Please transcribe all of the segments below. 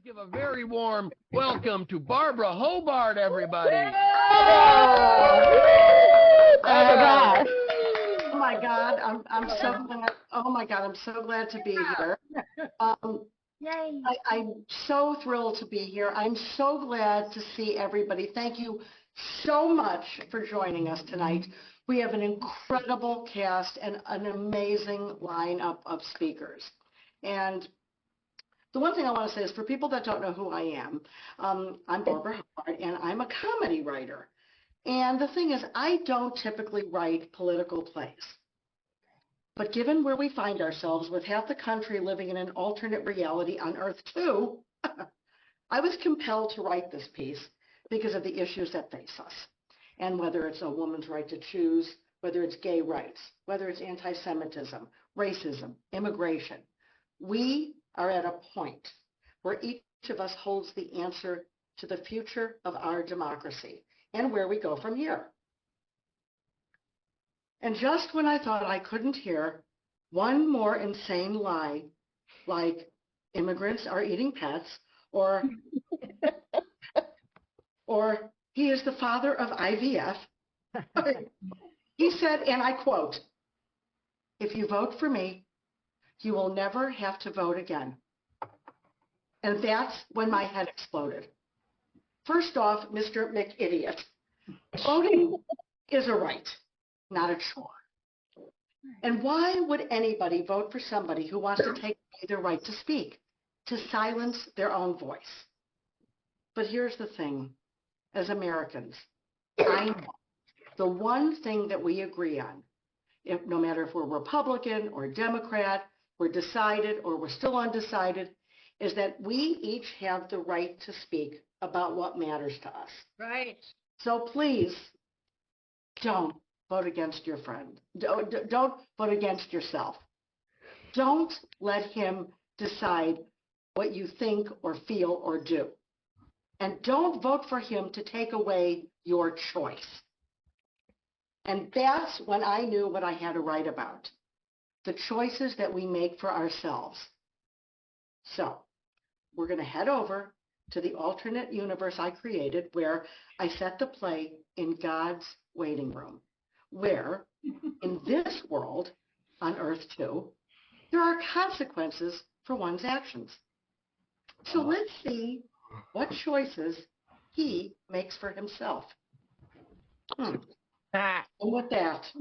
Give a very warm welcome to Barbara Hobart, everybody. Oh my God, I'm so glad. Oh my God, I'm so glad to be here. Yay. I'm so thrilled to be here. I'm so glad to see everybody. Thank you so much for joining us tonight. We have an incredible cast and an amazing lineup of speakers. And the one thing I want to say is for people that don't know who I am, I'm Barbara Hobart, and I'm a comedy writer. And the thing is, I don't typically write political plays. But given where we find ourselves with half the country living in an alternate reality on Earth too, I was compelled to write this piece because of the issues that face us. And whether it's a woman's right to choose, whether it's gay rights, whether it's anti-Semitism, racism, immigration, we are at a point where each of us holds the answer to the future of our democracy and where we go from here. And just when I thought I couldn't hear one more insane lie, like immigrants are eating pets, or he is the father of IVF, he said, and I quote, "If you vote for me, you will never have to vote again." And that's when my head exploded. First off, Mr. McIdiot, voting is a right, not a chore. And why would anybody vote for somebody who wants to take away their right to speak, to silence their own voice? But here's the thing, as Americans, I know the one thing that we agree on, no matter if we're Republican or Democrat, we're decided or we're still undecided, is that we each have the right to speak about what matters to us. Right. So please don't vote against your friend. Don't vote against yourself. Don't let him decide what you think or feel or do. And don't vote for him to take away your choice. And that's when I knew what I had to write about, the choices that we make for ourselves. So we're going to head over to the alternate universe I created where I set the play in God's waiting room, where in this world, on Earth too, there are consequences for one's actions. So let's see what choices he makes for himself. And with that,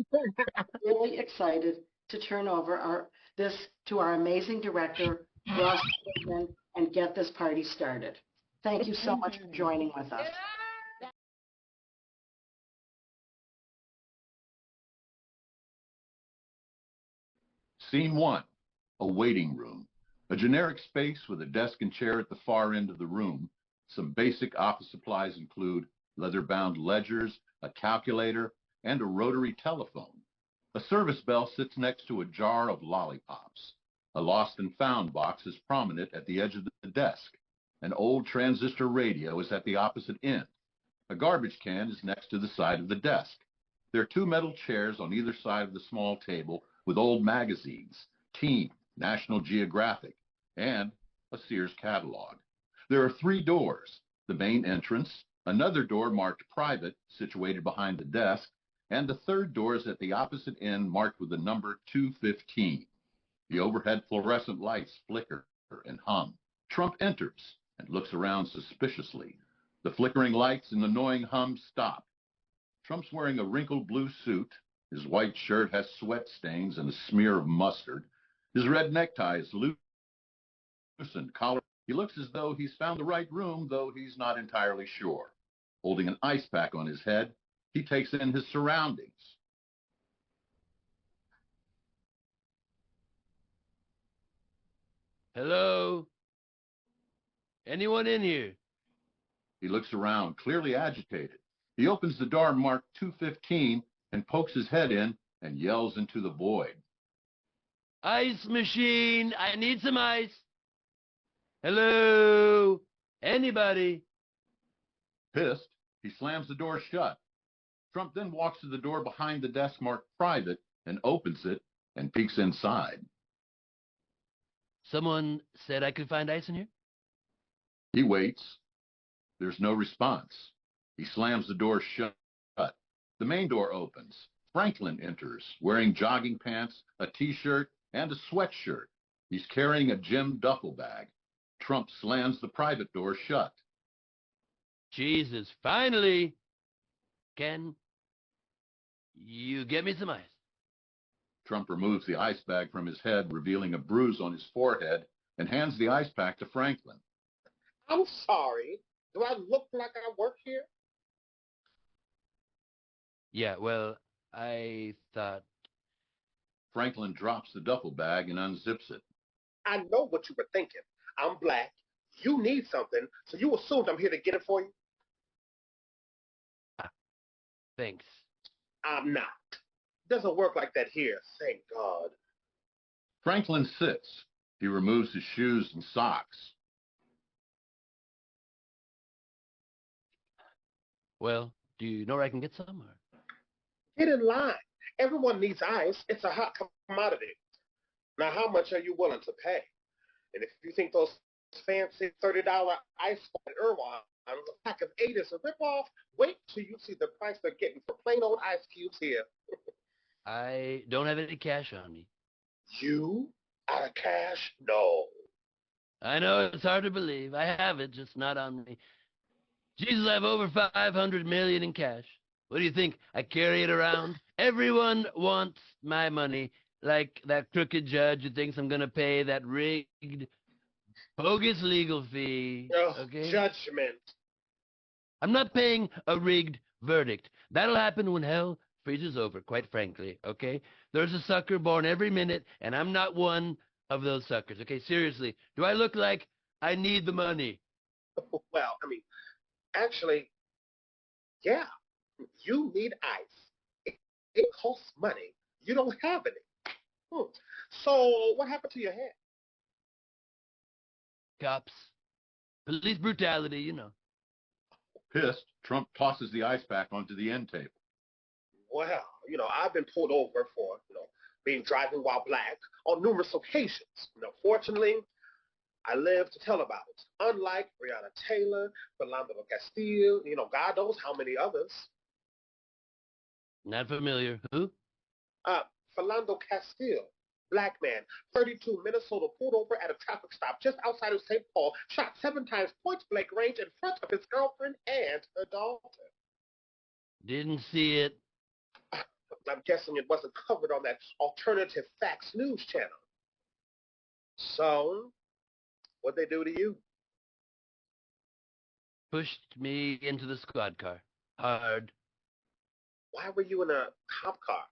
I'm really excited to turn over this to our amazing director, Ross Goodman, and get this party started. Thank you so much for joining with us. Scene 1, a waiting room. A generic space with a desk and chair at the far end of the room. Some basic office supplies include leather-bound ledgers, a calculator, and a rotary telephone. A service bell sits next to a jar of lollipops. A lost and found box is prominent at the edge of the desk. An old transistor radio is at the opposite end. A garbage can is next to the side of the desk. There are 2 metal chairs on either side of the small table with old magazines, Teen, National Geographic, and a Sears catalog. There are 3 doors, the main entrance, another door marked private, situated behind the desk, and the 3rd door is at the opposite end marked with the number 215. The overhead fluorescent lights flicker and hum. Trump enters and looks around suspiciously. The flickering lights and annoying hum stop. Trump's wearing a wrinkled blue suit. His white shirt has sweat stains and a smear of mustard. His red necktie is loosened, collar. He looks as though he's found the right room, though he's not entirely sure. Holding an ice pack on his head, he takes in his surroundings. Hello? Anyone in here? He looks around, clearly agitated. He opens the door marked 215 and pokes his head in and yells into the void. Ice machine, I need some ice. Hello? Anybody? Pissed, he slams the door shut. Trump then walks to the door behind the desk marked private and opens it and peeks inside. Someone said I could find ice in here? He waits. There's no response. He slams the door shut. The main door opens. Franklin enters, wearing jogging pants, a t-shirt, and a sweatshirt. He's carrying a gym duffel bag. Trump slams the private door shut. Jesus, finally. Can you get me some ice? Trump removes the ice bag from his head, revealing a bruise on his forehead, and hands the ice pack to Franklin. I'm sorry. Do I look like I work here? Yeah, well, I thought... Franklin drops the duffel bag and unzips it. I know what you were thinking. I'm black. You need something, so you assumed I'm here to get it for you? Thanks. I'm not. Doesn't work like that here, thank God. Franklin sits. He removes his shoes and socks. Well, do you know where I can get some? Or... Get in line. Everyone needs ice. It's a hot commodity. Now, how much are you willing to pay? And if you think those fancy $30 ice at Irvine, a pack of 8 is a ripoff, wait till you see the price they're getting for plain old ice cubes here. I don't have any cash on me. You? Out of cash? No. I know it's hard to believe. I have it, just not on me. Jesus, I have over 500 million in cash. What do you think? I carry it around? Everyone wants my money, like that crooked judge who thinks I'm going to pay that rigged, bogus legal fee. Okay? Judgment. I'm not paying a rigged verdict. That'll happen when hell freezes over, quite frankly, okay? There's a sucker born every minute, and I'm not one of those suckers, okay? Seriously, do I look like I need the money? Well, I mean, actually, yeah, you need ice. It costs money. You don't have any. So what happened to your head? Cops. Police brutality, you know. Pissed, Trump tosses the ice pack onto the end table. Well, I've been pulled over for, being driving while black on numerous occasions. Fortunately, I live to tell about it. Unlike Breonna Taylor, Philando Castile, God knows how many others. Not familiar. Who? Philando Castile, black man, 32, Minnesota, pulled over at a traffic stop just outside of St. Paul, shot 7 times point-blank range in front of his girlfriend and her daughter. Didn't see it. I'm guessing it wasn't covered on that alternative facts news channel. So, what'd they do to you? Pushed me into the squad car. Hard. Why were you in a cop car?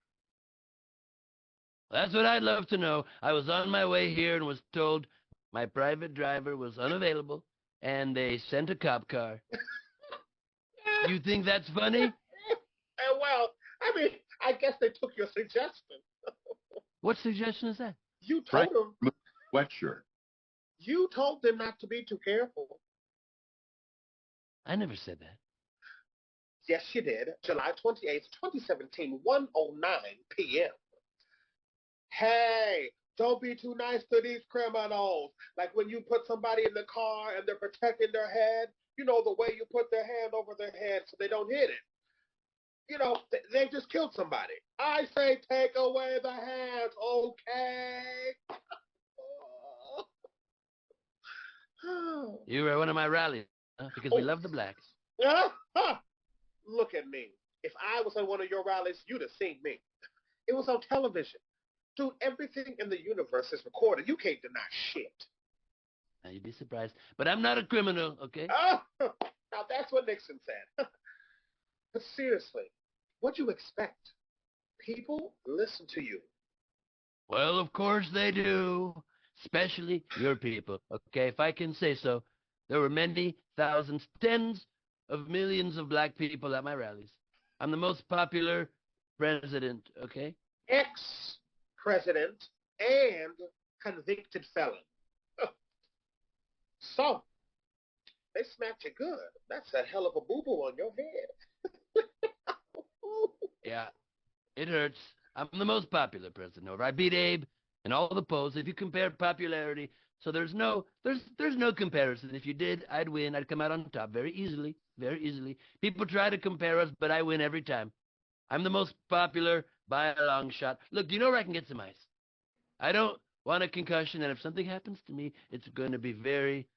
That's what I'd love to know. I was on my way here and was told my private driver was unavailable, and they sent a cop car. You think that's funny? Well, I mean, I guess they took your suggestion. What suggestion is that? You told them. Sweatshirt. You told them not to be too careful. I never said that. Yes, you did. July 28th, 2017, 1:09 p.m. Hey, don't be too nice to these criminals. Like when you put somebody in the car and they're protecting their head, the way you put their hand over their head so they don't hit it. They just killed somebody. I say take away the hands, okay? You were at one of my rallies, huh? Because we love the blacks. Look at me. If I was at one of your rallies, you'd have seen me. It was on television. Dude, everything in the universe is recorded. You can't deny shit. Now, you'd be surprised. But I'm not a criminal, okay? Now, that's what Nixon said. But seriously, what'd you expect? People listen to you. Well, of course they do. Especially your people, okay? If I can say so, there were many thousands, tens of millions of black people at my rallies. I'm the most popular president, okay? Ex-president and convicted felon. So, they smacked you good. That's a hell of a boo-boo on your head. Yeah, it hurts. I'm the most popular president. I beat Abe in all the polls. If you compare popularity So there's no comparison. If you did, I'd win. I'd come out on top very easily, very easily. People try to compare us, but I win every time. I'm the most popular by a long shot. Look, do you know where I can get some ice? I don't want a concussion, and if something happens to me, it's going to be very,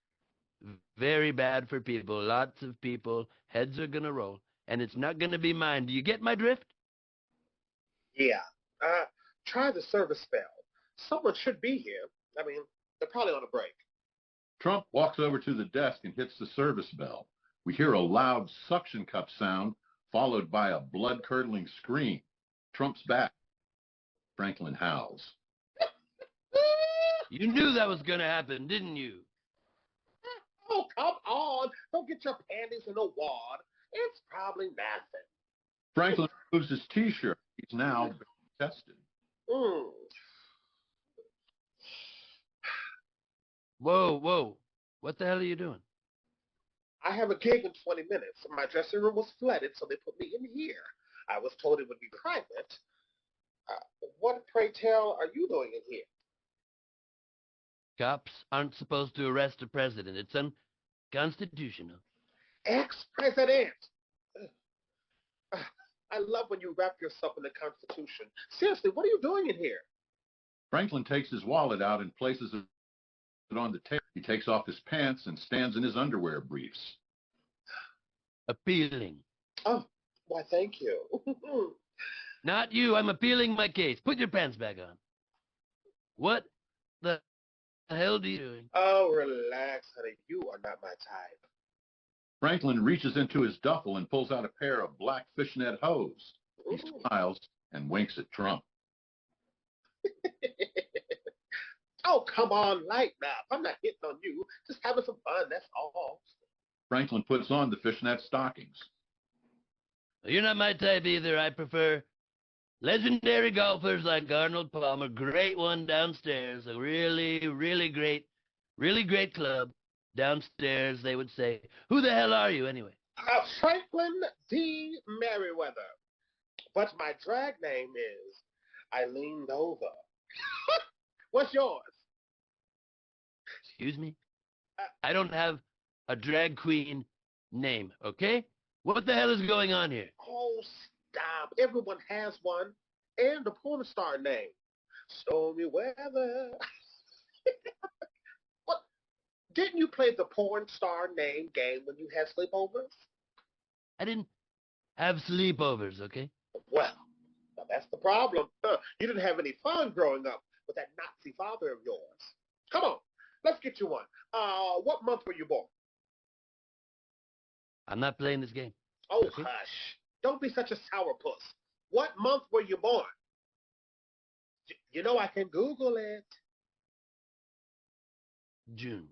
very bad for people. Lots of people, heads are going to roll, and it's not going to be mine. Do you get my drift? Yeah. Try the service bell. Someone should be here. I mean, they're probably on a break. Trump walks over to the desk and hits the service bell. We hear a loud suction cup sound, followed by a blood-curdling scream. Trump's back. Franklin howls. You knew that was going to happen, didn't you? Oh, come on. Don't get your panties in a wad. It's probably nothing. Franklin removes his T-shirt. He's now being tested. Mm. Whoa, whoa. What the hell are you doing? I have a gig in 20 minutes. My dressing room was flooded, so they put me in here. I was told it would be private. What, pray tell, are you doing in here? Cops aren't supposed to arrest a president. It's unconstitutional. Ex-president! I love when you wrap yourself in the Constitution. Seriously, what are you doing in here? Franklin takes his wallet out and places it on the table. He takes off his pants and stands in his underwear briefs. Appealing. Oh, why, thank you. Not you. I'm appealing my case. Put your pants back on. What the hell are you doing? Oh, relax, honey. You are not my type. Franklin reaches into his duffel and pulls out a pair of black fishnet hose. He smiles and winks at Trump. Oh, come on, lighten up. I'm not hitting on you. Just having some fun, that's all. Franklin puts on the fishnet stockings. You're not my type either. I prefer legendary golfers like Arnold Palmer. Great one downstairs. A really, really great club. Downstairs, they would say, who the hell are you anyway? Franklin D. Merriweather. But my drag name is Eileen Nova. What's yours? Excuse me? I don't have a drag queen name, okay? What the hell is going on here? Oh, stop. Everyone has one. And a porn star name. Stormy weather. What? Didn't you play the porn star name game when you had sleepovers? I didn't have sleepovers, okay? Well, now that's the problem. You didn't have any fun growing up with that Nazi father of yours. Come on, let's get you one. What month were you born? I'm not playing this game. Oh, okay? Hush. Don't be such a sourpuss. What month were you born? You know I can Google it. June.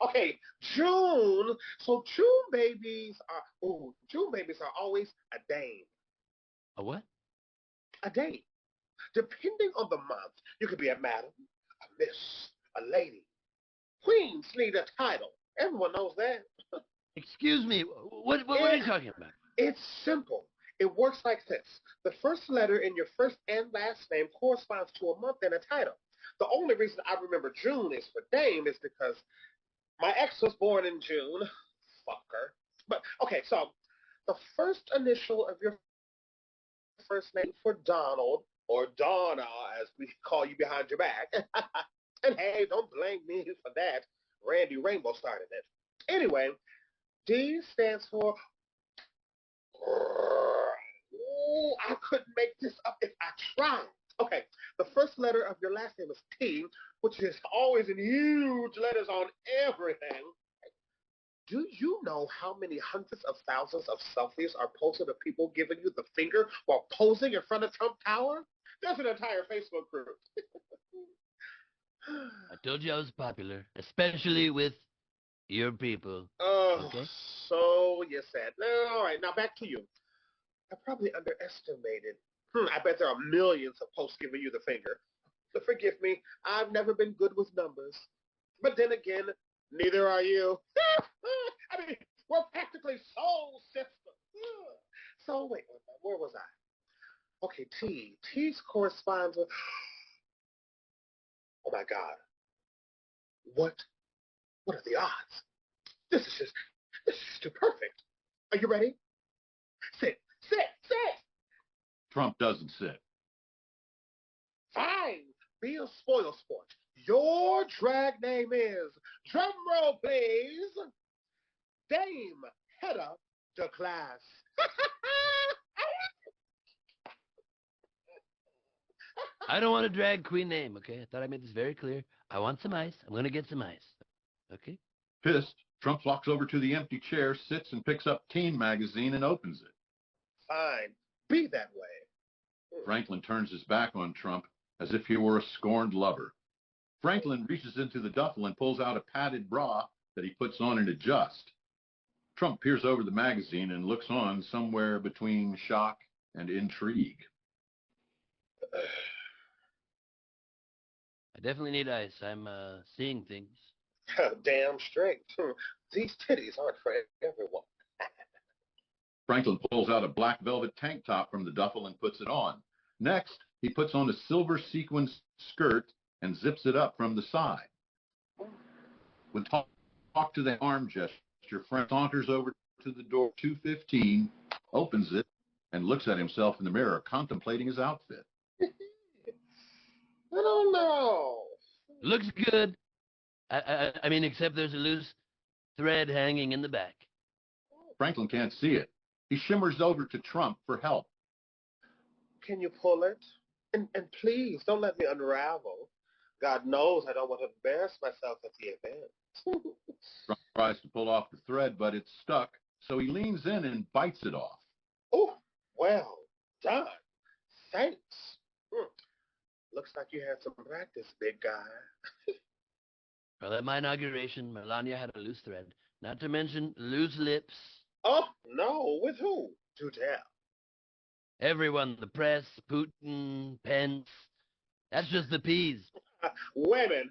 Okay, June. So June babies are always a dame. A what? A dame. Depending on the month, you could be a madam, a miss, a lady. Queens need a title. Everyone knows that. Excuse me, what are you talking about? It's simple. It works like this. The first letter in your first and last name corresponds to a month and a title. The only reason I remember June is for dame is because my ex was born in June. Fucker. But, okay, so the first initial of your first name for Donald, or Donna, as we call you behind your back. And hey, don't blame me for that. Randy Rainbow started it. Anyway, D stands for... Ooh, I couldn't make this up if I tried. Okay, the first letter of your last name is T, which is always in huge letters on everything. Do you know how many hundreds of thousands of selfies are posted of people giving you the finger while posing in front of Trump Tower? There's an entire Facebook group. I told you I was popular, especially with your people. Oh, okay? So you said. All right, now back to you. I probably underestimated. I bet there are millions of posts giving you the finger. But forgive me, I've never been good with numbers. But then again, neither are you. I mean, we're practically soul sisters. So wait, where was I? Okay, T. T's corresponds with... Oh my God. What? What are the odds? This is too perfect. Are you ready? Sit. Trump doesn't sit. Fine. Be a spoil sport. Your drag name is, drum roll please, Dame Hedda de Class. I don't want a drag queen name, okay? I thought I made this very clear. I want some ice. I'm going to get some ice. Okay? Pissed, Trump walks over to the empty chair, sits and picks up Teen magazine and opens it. Fine. Be that way. Franklin turns his back on Trump as if he were a scorned lover. Franklin reaches into the duffel and pulls out a padded bra that he puts on and adjusts. Trump peers over the magazine and looks on somewhere between shock and intrigue. I definitely need ice. I'm seeing things. Damn straight. These titties aren't for everyone. Franklin pulls out a black velvet tank top from the duffel and puts it on. Next, he puts on a silver sequin skirt and zips it up from the side. With talk to the arm gesture, Frank saunters over to the door 215, opens it, and looks at himself in the mirror, contemplating his outfit. I don't know. Looks good. I mean, except there's a loose thread hanging in the back. Franklin can't see it. He shimmers over to Trump for help. Can you pull it? And please, don't let me unravel. God knows I don't want to embarrass myself at the event. Trump tries to pull off the thread, but it's stuck, so he leans in and bites it off. Oh, well done. Thanks. Looks like you had some practice, big guy. Well, at my inauguration, Melania had a loose thread. Not to mention loose lips. Oh, no. With who? Do tell. Everyone, the press, Putin, Pence. That's just the peas. Women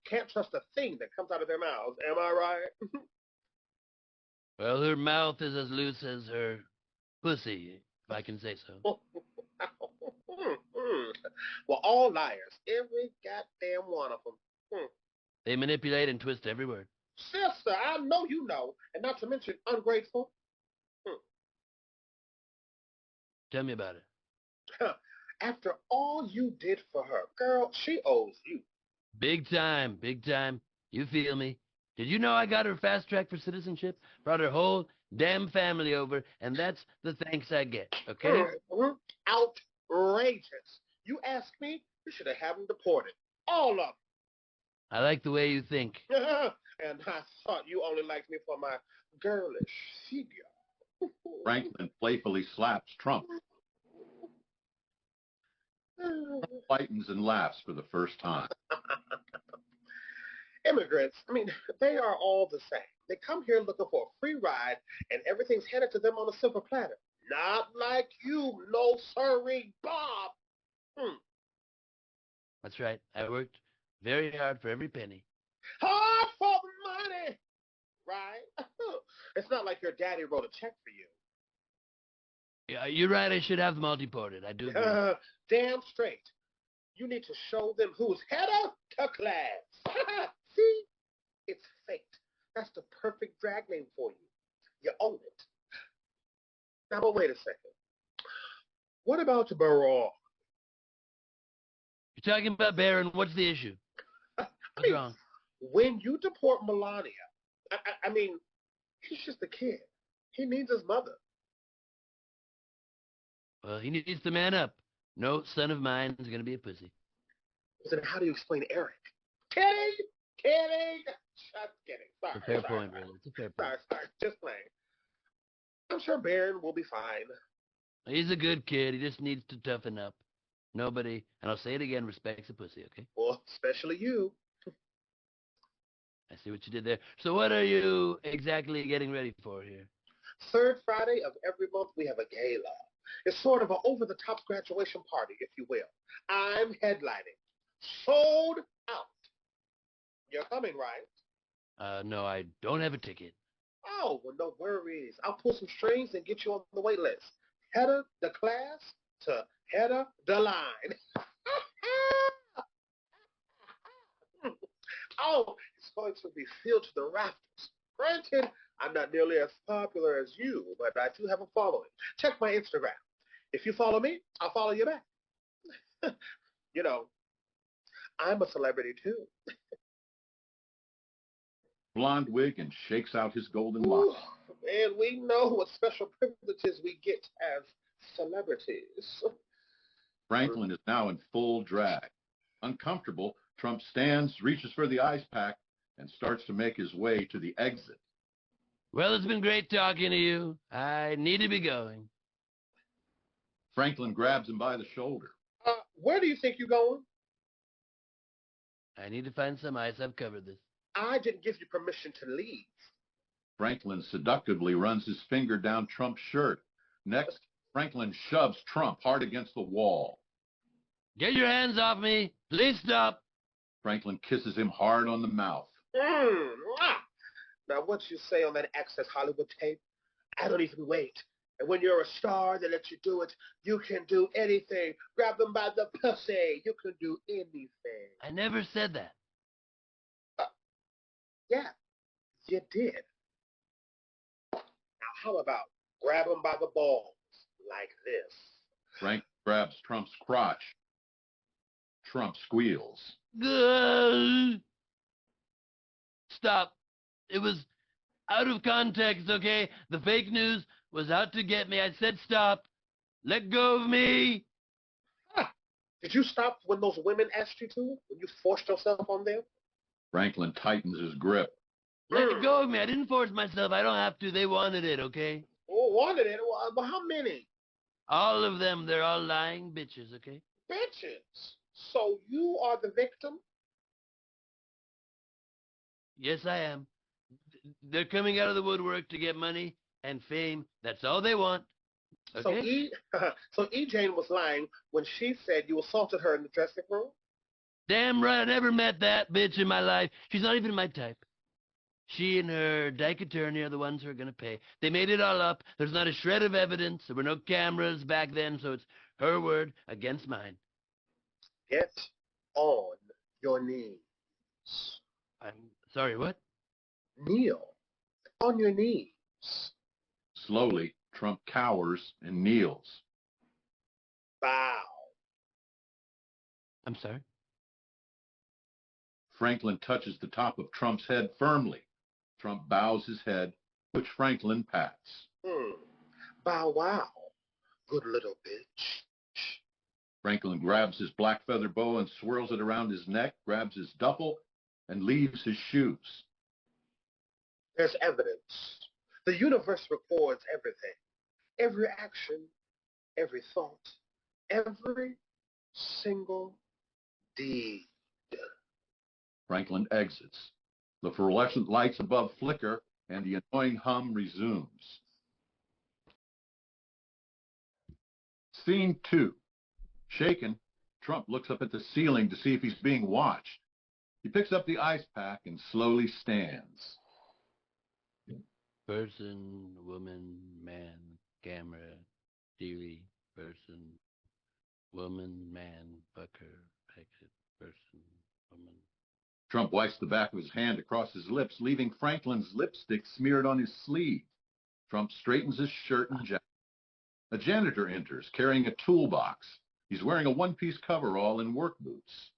can't trust a thing that comes out of their mouths. Am I right? Well, her mouth is as loose as her pussy, if I can say so. Well, all liars. Every goddamn one of them. They manipulate and twist every word. Sister, I know you know. And not to mention ungrateful. Tell me about it. After all you did for her, girl, she owes you. Big time, big time. You feel me? Did you know I got her fast track for citizenship? Brought her whole damn family over, and that's the thanks I get, okay? Outrageous. You ask me, you should have had them deported. All of them. I like the way you think. And I thought you only liked me for my girlish figure. Franklin playfully slaps Trump. Lightens and laughs for the first time. Immigrants, I mean, they are all the same. They come here looking for a free ride, and everything's handed to them on a silver platter. Not like you, no sirree, Bob. That's right. I worked very hard for every penny. Hard for the money, right? It's not like your daddy wrote a check for you. Yeah, you're right. I should have them all deported. I do agree. Damn straight. You need to show them who's head of the class. See? It's fate. That's the perfect drag name for you. You own it. Now, but wait a second. What about Barack? You're talking about Barron. What's the issue? What's wrong? When you deport Melania, I mean, he's just a kid. He needs his mother. Well, he needs to man up. No son of mine is going to be a pussy. Then how do you explain Eric? Kidding! Just kidding. Sorry. It's a fair point, really. It's a fair point. Sorry. Just playing. I'm sure Barron will be fine. He's a good kid. He just needs to toughen up. Nobody, and I'll say it again, respects a pussy, okay? Well, especially you. I see what you did there. So what are you exactly getting ready for here? Third Friday of every month, we have a gala. It's sort of an over-the-top graduation party, if you will. I'm headlining. Sold out. You're coming, right? No, I don't have a ticket. Oh, well, no worries. I'll pull some strings and get you on the wait list. Head of the class to head of the line. Oh, it's going to be filled to the rafters. Granted, I'm not nearly as popular as you, but I do have a following. Check my Instagram. If you follow me, I'll follow you back. You know, I'm a celebrity too. Blonde wig and shakes out his golden Ooh, locks. and we know what special privileges we get as celebrities. Franklin is now in full drag. Uncomfortable, Trump stands, reaches for the ice pack, and starts to make his way to the exit. Well, it's been great talking to you. I need to be going. Franklin grabs him by the shoulder. Where do you think you're going? I need to find some ice. I've covered this. I didn't give you permission to leave. Franklin seductively runs his finger down Trump's shirt. Next, Franklin shoves Trump hard against the wall. Get your hands off me. Please stop. Franklin kisses him hard on the mouth. Now, what you say on that Access Hollywood tape, I don't even wait. And when you're a star, they let you do it. You can do anything. Grab them by the pussy. You can do anything. I never said that. Yeah, you did. Now, how about grab them by the balls like this? Frank grabs Trump's crotch. Trump squeals. Stop. It was out of context, okay? The fake news was out to get me. I said stop. Let go of me. Did you stop when those women asked you to? When you forced yourself on them? Franklin tightens his grip. Let go of me. I didn't force myself. I don't have to. They wanted it, okay? Oh, wanted it? Well, how many? All of them. They're all lying bitches, okay? Bitches. So you are the victim? Yes, I am. They're coming out of the woodwork to get money and fame. That's all they want. Okay? So E. Jane was lying when she said you assaulted her in the dressing room? Damn right. I never met that bitch in my life. She's not even my type. She and her dyke attorney are the ones who are going to pay. They made it all up. There's not a shred of evidence. There were no cameras back then, so it's her word against mine. Get on your knees. I'm sorry, what? Kneel on your knees. Slowly, Trump cowers and kneels. Bow. I'm sorry? Franklin touches the top of Trump's head firmly. Trump bows his head, which Franklin pats. Bow wow. Good little bitch. Franklin grabs his black feather bow and swirls it around his neck, grabs his duffel, and leaves his shoes. There's evidence. The universe records everything. Every action, every thought, every single deed. Franklin exits. The fluorescent lights above flicker, and the annoying hum resumes. Scene 2. Shaken, Trump looks up at the ceiling to see if he's being watched. He picks up the ice pack and slowly stands. Person, woman, man, camera, TV, person, woman, man, fucker, exit, person, woman. Trump wipes the back of his hand across his lips, leaving Franklin's lipstick smeared on his sleeve. Trump straightens his shirt and jacket. A janitor enters, carrying a toolbox. He's wearing a one-piece coverall and work boots.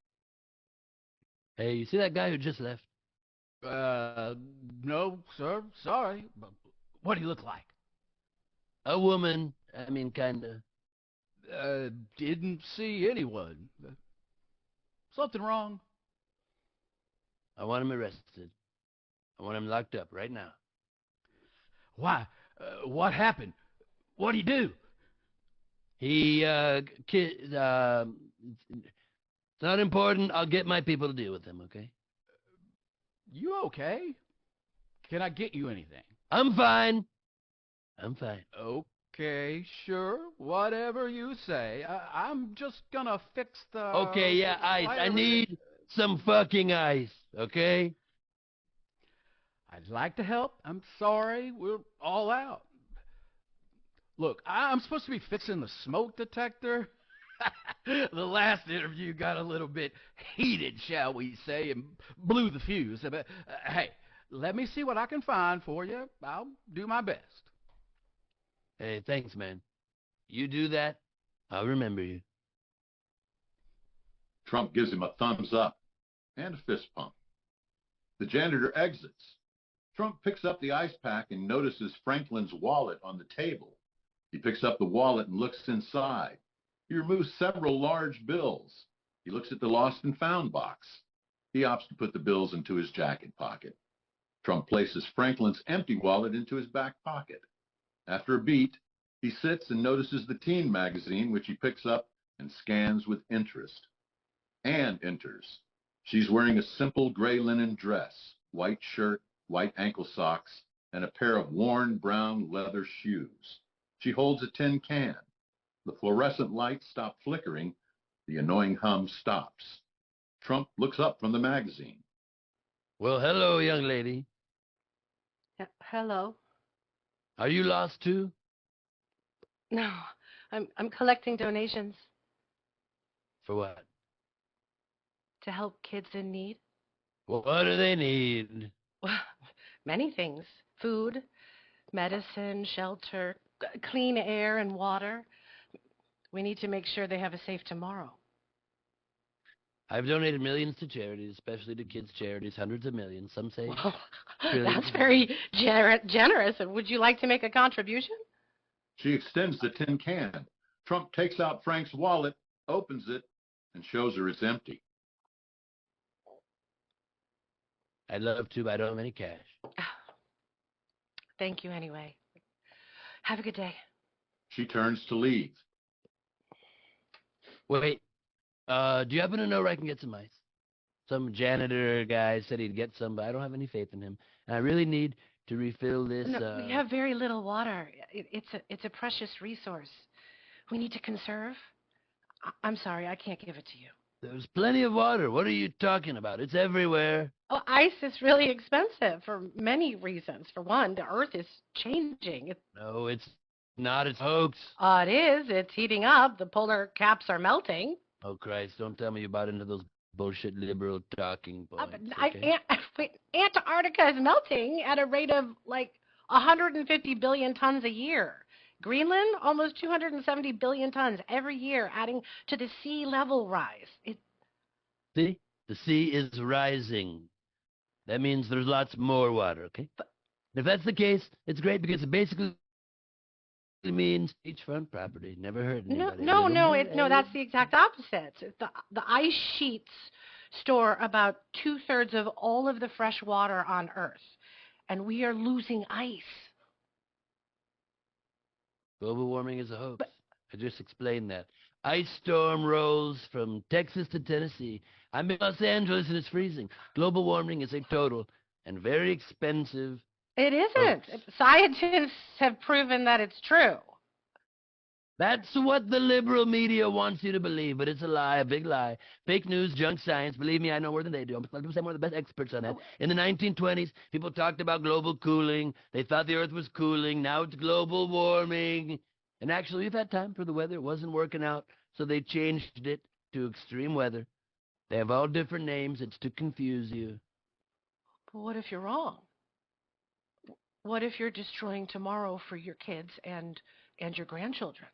Hey, you see that guy who just left? No, sir. Sorry. But what do you look like? A woman. I mean, kinda. Didn't see anyone. Something wrong? I want him arrested. I want him locked up right now. Why? What happened? What'd he do? He, it's not important. I'll get my people to deal with him, okay? You okay? Can I get you anything? I'm fine. I'm fine. Okay, sure. Whatever you say. I'm just gonna fix the... Okay, yeah, ice. I need some fucking ice, okay? I'd like to help. I'm sorry. We're all out. Look, I'm supposed to be fixing the smoke detector. The last interview got a little bit heated, shall we say, and blew the fuse. But hey, let me see what I can find for you. I'll do my best. Hey, thanks, man. You do that, I'll remember you. Trump gives him a thumbs up and a fist pump. The janitor exits. Trump picks up the ice pack and notices Franklin's wallet on the table. He picks up the wallet and looks inside. He removes several large bills. He looks at the lost and found box. He opts to put the bills into his jacket pocket. Trump places Franklin's empty wallet into his back pocket. After a beat, he sits and notices the teen magazine, which he picks up and scans with interest. Anne enters. She's wearing a simple gray linen dress, white shirt, white ankle socks, and a pair of worn brown leather shoes. She holds a tin can. The fluorescent lights stop flickering. The annoying hum stops. Trump looks up from the magazine. Well, hello, young lady. Hello. Are you lost too? No, I'm collecting donations For what? to help kids in need. What do they need? Well, many things: food, medicine, shelter, clean air and water. We need to make sure they have a safe tomorrow. I've donated millions to charities, especially to kids' charities, hundreds of millions. Some say Well, trillions. that's very generous. Would you like to make a contribution? She extends the tin can. Trump takes out Frank's wallet, opens it, and shows her it's empty. I'd love to, but I don't have any cash. Thank you anyway. Have a good day. She turns to leave. Wait, do you happen to know where I can get some ice? Some janitor guy said he'd get some, but I don't have any faith in him. And I really need to refill this. No, we have very little water. It's a precious resource. We need to conserve. I'm sorry, I can't give it to you. There's plenty of water. What are you talking about? It's everywhere. Oh, ice is really expensive for many reasons. For one, the Earth is changing. No, it's not. It's a hoax. It is. It's heating up. The polar caps are melting. Oh, Christ, don't tell me you bought into those bullshit liberal talking points. Antarctica is melting at a rate of like 150 billion tons a year. Greenland, almost 270 billion tons every year, adding to the sea level rise. See? The sea is rising. That means there's lots more water, okay? But if that's the case, it's great because it basically means beachfront property. Never heard anybody. No, that's the exact opposite. The ice sheets store about 2/3 of all of the fresh water on Earth, and we are losing ice. Global warming is a hoax. I just explained that. Ice storm rolls from Texas to Tennessee. I'm in Los Angeles and it's freezing. Global warming is a total and very expensive. It isn't. hoax. Scientists have proven that it's true. That's what the liberal media wants you to believe, but it's a lie, a big lie. Fake news, junk science. Believe me, I know more than they do. I'm one of the best experts on that. In the 1920s, people talked about global cooling. They thought the Earth was cooling. Now it's global warming. And actually, we've had time for the weather. It wasn't working out, so they changed it to extreme weather. They have all different names. It's to confuse you. But what if you're wrong? What if you're destroying tomorrow for your kids and your grandchildren?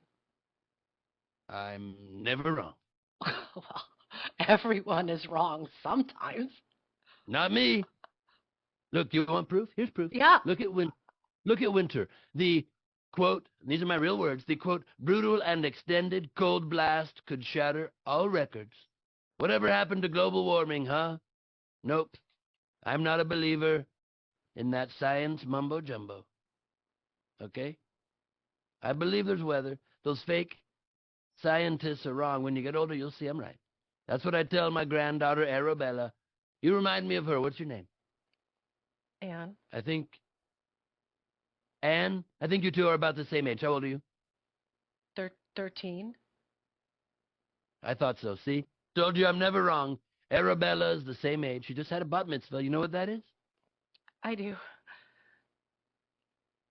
I'm never wrong. Well, everyone is wrong sometimes. Not me. Look, you want proof? Here's proof. Yeah. Look at winter. The quote, these are my real words, the quote, brutal and extended cold blast could shatter all records. Whatever happened to global warming, huh? Nope. I'm not a believer in that science mumbo jumbo. Okay? I believe there's weather. Those fake scientists are wrong. When you get older, you'll see I'm right. That's what I tell my granddaughter, Arabella. You remind me of her. What's your name? Anne. Anne? I think you two are about the same age. How old are you? 13. I thought so. See? Told you I'm never wrong. Arabella is the same age. She just had a bat mitzvah. You know what that is? I do.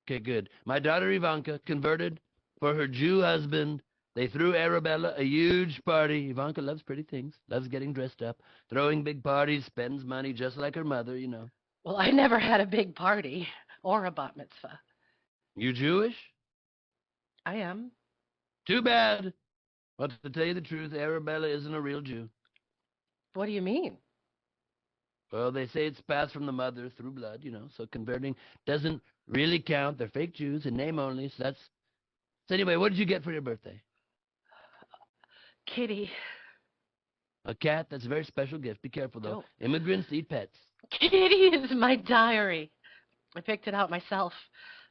Okay, good. My daughter Ivanka converted for her Jew husband They threw Arabella a huge party. Ivanka loves pretty things, loves getting dressed up, throwing big parties, spends money just like her mother, you know. Well, I never had a big party or a bat mitzvah. You Jewish? I am. Too bad. Well, to tell you the truth, Arabella isn't a real Jew. What do you mean? Well, they say it's passed from the mother through blood, you know, so converting doesn't really count. They're fake Jews in name only, so that's... So anyway, what did you get for your birthday? Kitty. A cat? That's a very special gift. Be careful, though. Oh. Immigrants eat pets. Kitty is my diary. I picked it out myself.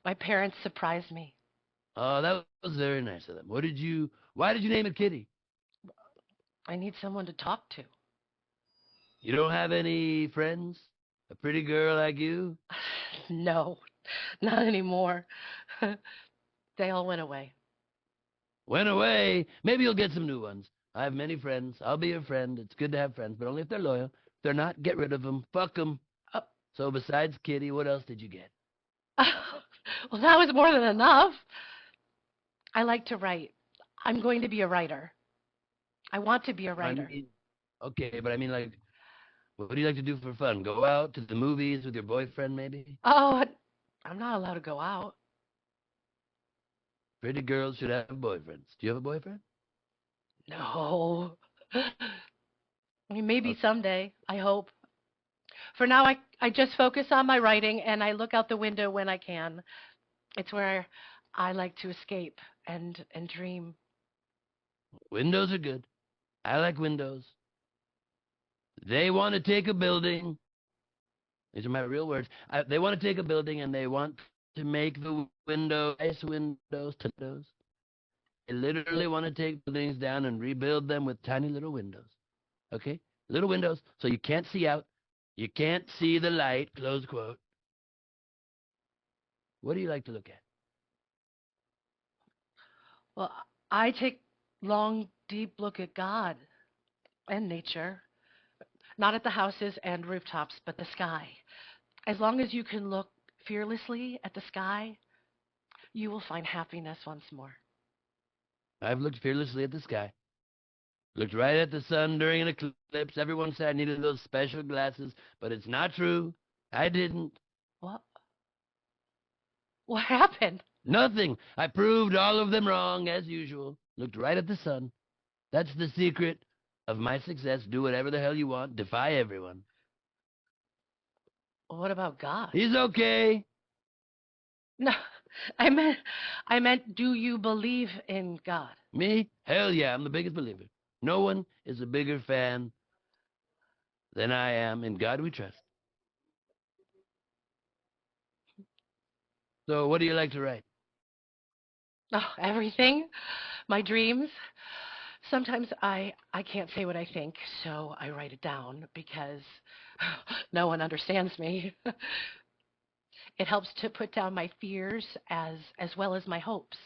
My parents surprised me. Oh, that was very nice of them. Why did you name it Kitty? I need someone to talk to. You don't have any friends? A pretty girl like you? No, not anymore. They all went away. Went away? Maybe you'll get some new ones. I have many friends. I'll be your friend. It's good to have friends, but only if they're loyal. If they're not, get rid of them. Fuck them. So besides Kitty, what else did you get? Well, that was more than enough. I like to write. I'm going to be a writer. I want to be a writer. Okay, but I mean, like, what do you like to do for fun? Go out to the movies with your boyfriend, maybe? Oh, I'm not allowed to go out. Pretty girls should have boyfriends. Do you have a boyfriend? No. I mean, maybe someday, I hope. For now, I just focus on my writing, and I look out the window when I can. It's where I like to escape and dream. Windows are good. I like windows. They want to take a building. These are my real words. They want to take a building, and they want to make the nice windows. They literally want to take buildings down and rebuild them with tiny little windows. Okay? Little windows, so you can't see out. You can't see the light, close quote. What do you like to look at? Well, I take long, deep look at God and nature. Not at the houses and rooftops, but the sky. As long as you can look fearlessly at the sky, you will find happiness once more. I've looked fearlessly at the sky. Looked right at the sun during an eclipse. Everyone said I needed those special glasses, but it's not true. I didn't. What? What happened? Nothing. I proved all of them wrong, as usual. Looked right at the sun. That's the secret of my success. Do whatever the hell you want. Defy everyone. What about God? He's okay. No, I meant, do you believe in God? Me? Hell yeah, I'm the biggest believer. No one is a bigger fan than I am. In God we trust. So what do you like to write? Oh, everything. My dreams. Sometimes I can't say what I think, so I write it down because no one understands me. It helps to put down my fears as well as my hopes.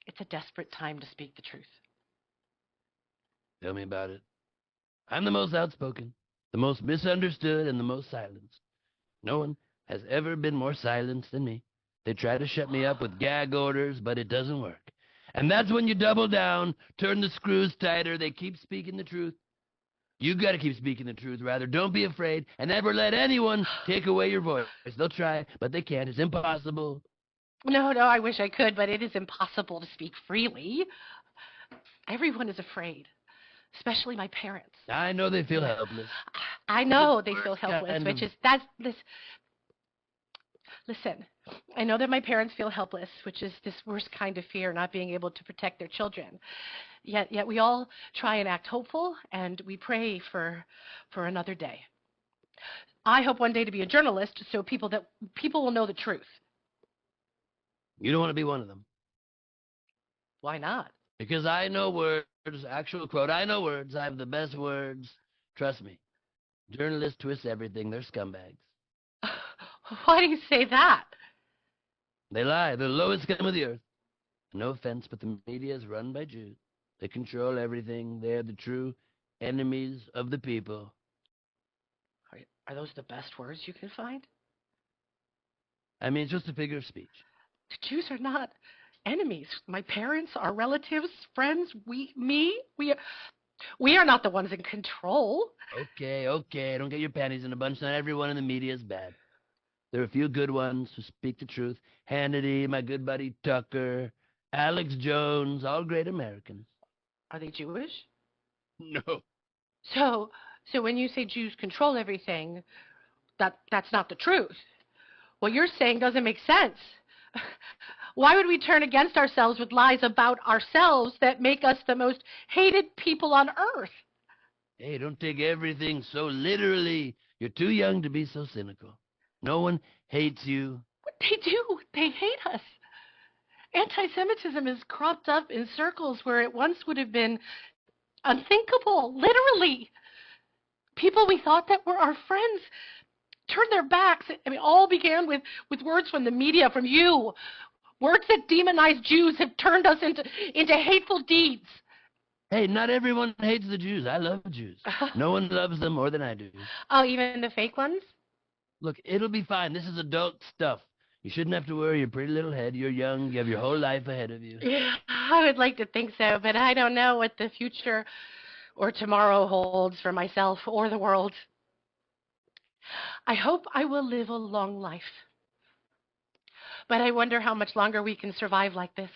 It's a desperate time to speak the truth. Tell me about it. I'm the most outspoken, the most misunderstood, and the most silenced. No one has ever been more silenced than me. They try to shut me up with gag orders, but it doesn't work. And that's when you double down, turn the screws tighter. They keep speaking the truth. You got to keep speaking the truth, rather. Don't be afraid, and never let anyone take away your voice. They'll try, but they can't. It's impossible. No, I wish I could, but it is impossible to speak freely. Everyone is afraid, especially my parents. I know they feel helpless. I know they feel helpless, which is, listen, I know that my parents feel helpless, which is this worst kind of fear, not being able to protect their children. Yet we all try and act hopeful, and we pray for another day. I hope one day to be a journalist, so people will know the truth. You don't want to be one of them. Why not? Because I know words, actual quote, I know words. I have the best words. Trust me. Journalists twist everything. They're scumbags. Why do you say that? They lie. They're the lowest scum of the earth. No offense, but the media is run by Jews. They control everything. They're the true enemies of the people. Are those the best words you can find? I mean, it's just a figure of speech. The Jews are not enemies. My parents, our relatives, friends, we are not the ones in control. Okay, don't get your panties in a bunch. Not everyone in the media is bad. There are a few good ones who speak the truth. Hannity, my good buddy Tucker, Alex Jones, all great Americans. Are they Jewish? No. So when you say Jews control everything, that's not the truth. What you're saying doesn't make sense. Why would we turn against ourselves with lies about ourselves that make us the most hated people on earth? Hey, don't take everything so literally. You're too young to be so cynical. No one hates you. They do. They hate us. Anti-Semitism is cropped up in circles where it once would have been unthinkable, literally. People we thought that were our friends turned their backs. I mean, all began with words from the media, from you. Words that demonize Jews have turned us into hateful deeds. Hey, not everyone hates the Jews. I love Jews. No one loves them more than I do. Oh, even the fake ones? Look, it'll be fine. This is adult stuff. You shouldn't have to worry your pretty little head. You're young. You have your whole life ahead of you. Yeah, I would like to think so, but I don't know what the future or tomorrow holds for myself or the world. I hope I will live a long life. But I wonder how much longer we can survive like this.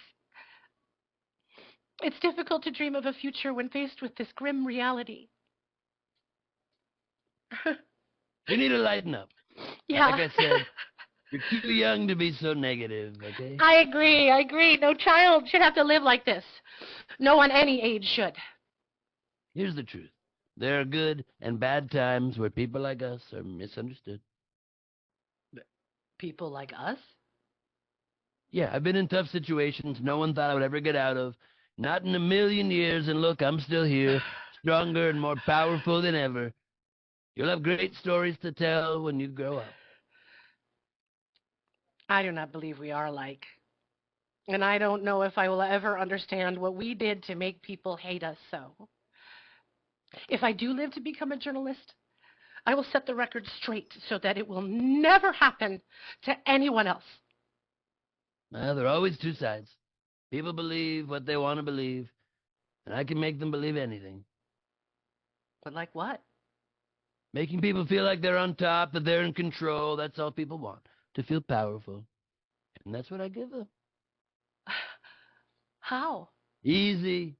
It's difficult to dream of a future when faced with this grim reality. You need to lighten up. Yeah. Like I said, you're too young to be so negative, okay? I agree. No child should have to live like this. No one any age should. Here's the truth. There are good and bad times where people like us are misunderstood. People like us? Yeah, I've been in tough situations no one thought I would ever get out of. Not in a million years, and look, I'm still here, stronger and more powerful than ever. You'll have great stories to tell when you grow up. I do not believe we are alike. And I don't know if I will ever understand what we did to make people hate us so. If I do live to become a journalist, I will set the record straight so that it will never happen to anyone else. Well, there are always two sides. People believe what they want to believe, and I can make them believe anything. But like what? Making people feel like they're on top, that they're in control, that's all people want, to feel powerful. And that's what I give them. How? Easy.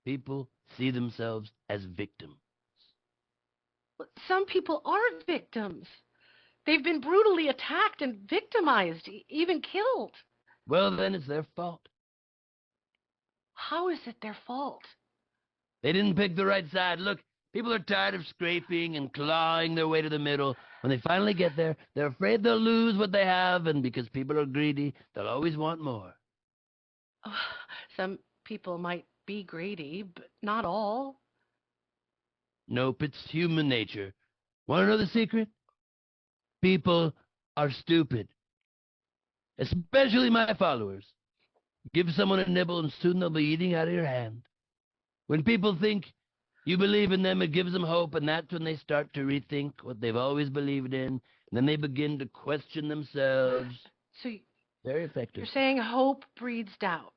People see themselves as victims. Some people are victims. They've been brutally attacked and victimized, even killed. Well, then it's their fault. How is it their fault? They didn't pick the right side. Look, people are tired of scraping and clawing their way to the middle. When they finally get there, they're afraid they'll lose what they have, and because people are greedy, they'll always want more. Oh, some people might be greedy, but not all. Nope, it's human nature. Want to know the secret? People are stupid. Especially my followers. Give someone a nibble and soon they'll be eating out of your hand. When people think you believe in them, it gives them hope, and that's when they start to rethink what they've always believed in, and then they begin to question themselves. So Very effective. you're saying hope breeds doubt?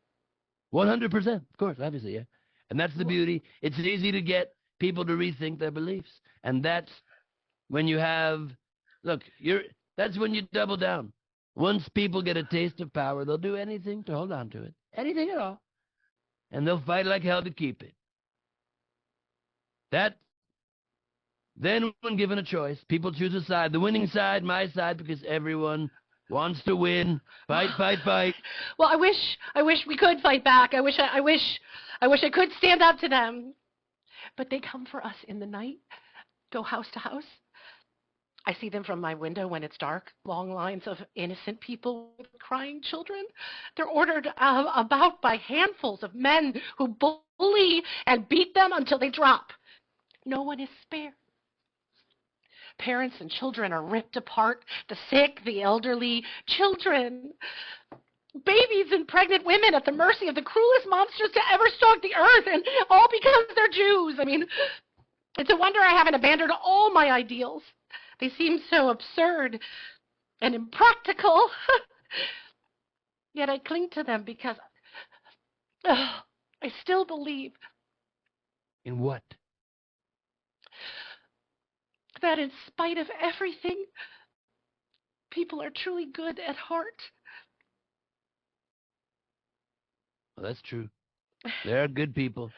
100%, of course, obviously, yeah. And that's the beauty. It's easy to get people to rethink their beliefs. And that's when you have, look, that's when you double down. Once people get a taste of power, they'll do anything to hold on to it. Anything at all. And they'll fight like hell to keep it. Then when given a choice, people choose a side. The winning side, my side, because everyone wants to win. Fight, fight, fight. Well, I wish we could fight back. I wish I could stand up to them. But they come for us in the night, go house to house. I see them from my window when it's dark, long lines of innocent people with crying children. They're ordered about by handfuls of men who bully and beat them until they drop. No one is spared. Parents and children are ripped apart, the sick, the elderly, children, babies and pregnant women at the mercy of the cruelest monsters to ever stalk the earth, and all because they're Jews. I mean, it's a wonder I haven't abandoned all my ideals. They seem so absurd and impractical. Yet I cling to them because I still believe In what? that in spite of everything, people are truly good at heart. Well, that's true. There are good people.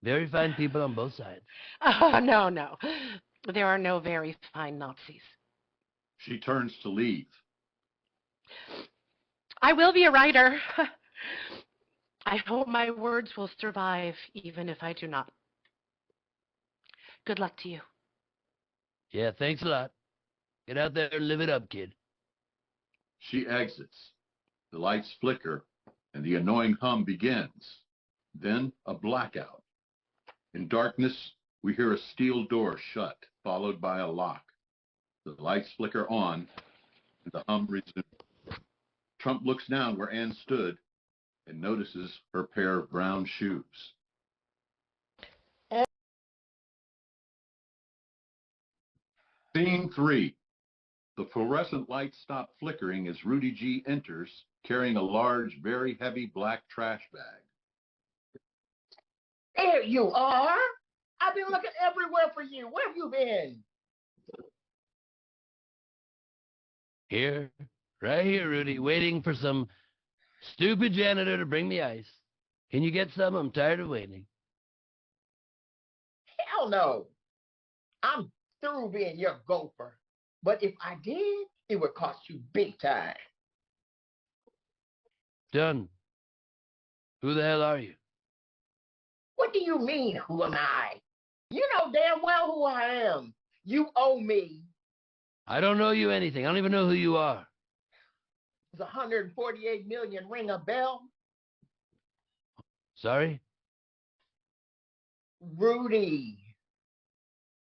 Very fine people on both sides. Oh, no, no. There are no very fine Nazis. She turns to leave. I will be a writer. I hope my words will survive, even if I do not. Good luck to you. Yeah, thanks a lot. Get out there and live it up, kid. She exits. The lights flicker, and the annoying hum begins. Then a blackout. In darkness, we hear a steel door shut, followed by a lock. The lights flicker on, and the hum resumes. Trump looks down where Anne stood and notices her pair of brown shoes. Scene 3. The fluorescent lights stop flickering as Rudy G enters, carrying a large, very heavy black trash bag. There you are. I've been looking everywhere for you. Where have you been? Here, right here, Rudy, waiting for some stupid janitor to bring me ice. Can you get some? I'm tired of waiting. Hell no. I'm through being your gopher. But if I did, it would cost you big time. Done. Who the hell are you? What do you mean, who am I? You know damn well who I am. You owe me. I don't owe you anything. I don't even know who you are. Does 148 million ring a bell? Sorry? Rudy.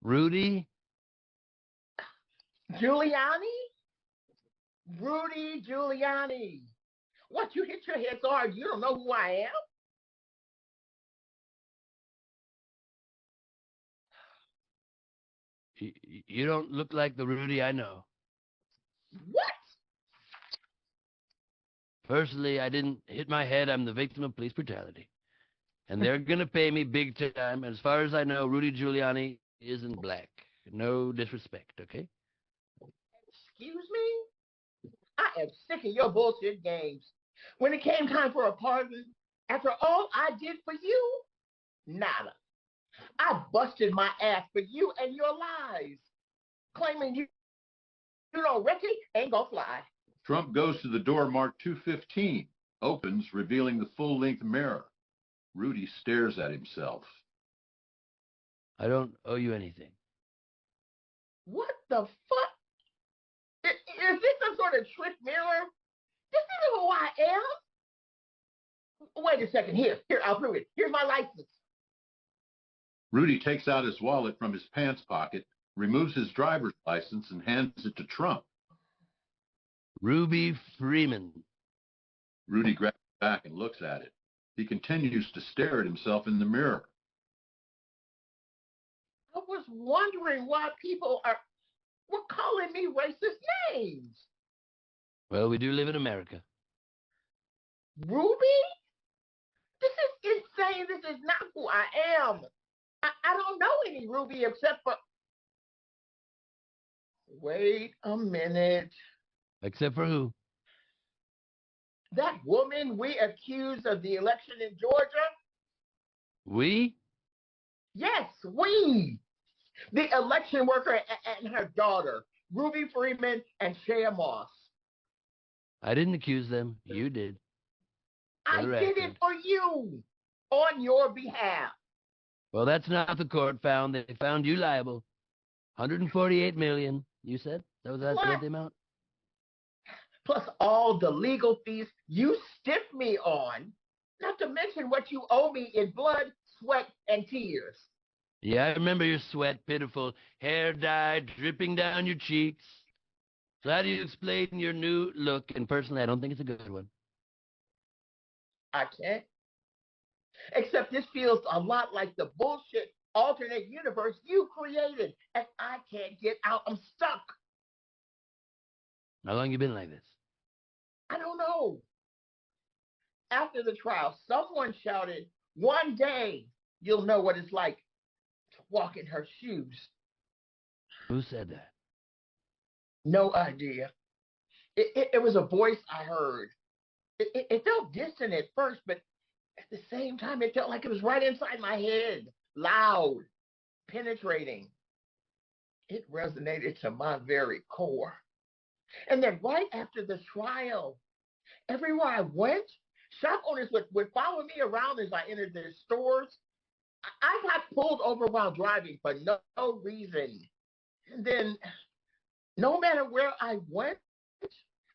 Rudy? Giuliani? Rudy Giuliani. What, you hit your head so hard you don't know who I am? You don't look like the Rudy I know. What? Personally, I didn't hit my head. I'm the victim of police brutality. And they're going to pay me big time. As far as I know, Rudy Giuliani isn't black. No disrespect, okay? Excuse me? I am sick of your bullshit games. When it came time for a pardon, after all I did for you, nada. I busted my ass for you and your lies. Claiming you know Ricky ain't gonna fly. Trump goes to the door marked 215, opens, revealing the full-length mirror. Rudy stares at himself. I don't owe you anything. What the fuck? Is this some sort of trick mirror? This isn't who I am. Wait a second. Here, I'll prove it. Here's my license. Rudy takes out his wallet from his pants pocket, removes his driver's license, and hands it to Trump. Ruby Freeman. Rudy grabs it back and looks at it. He continues to stare at himself in the mirror. I was wondering why people were calling me racist names. Well, we do live in America. Ruby? This is insane. This is not who I am. I don't know any Ruby except for... Wait a minute. Except for who? That woman we accused of the election in Georgia? We? Yes, we. The election worker and her daughter, Ruby Freeman and Shea Moss. I didn't accuse them. You did. I did it for you, on your behalf. Well, that's not what the court found. They found you liable. 148 million, you said? Was that the amount? Plus all the legal fees you stiffed me on, not to mention what you owe me in blood, sweat, and tears. Yeah, I remember your sweat, pitiful, hair dye dripping down your cheeks. So how do you explain your new look? And personally, I don't think it's a good one. I can't. Except this feels a lot like the bullshit alternate universe you created, and I can't get out. I'm stuck. How long you been like this? I don't know. After the trial, someone shouted, "One day you'll know what it's like to walk in her shoes." Who said that? No idea. It was a voice I heard. It felt distant at first, but at the same time, it felt like it was right inside my head, loud, penetrating. It resonated to my very core. And then right after the trial, everywhere I went, shop owners would follow me around as I entered their stores. I got pulled over while driving for no reason. And then, no matter where I went,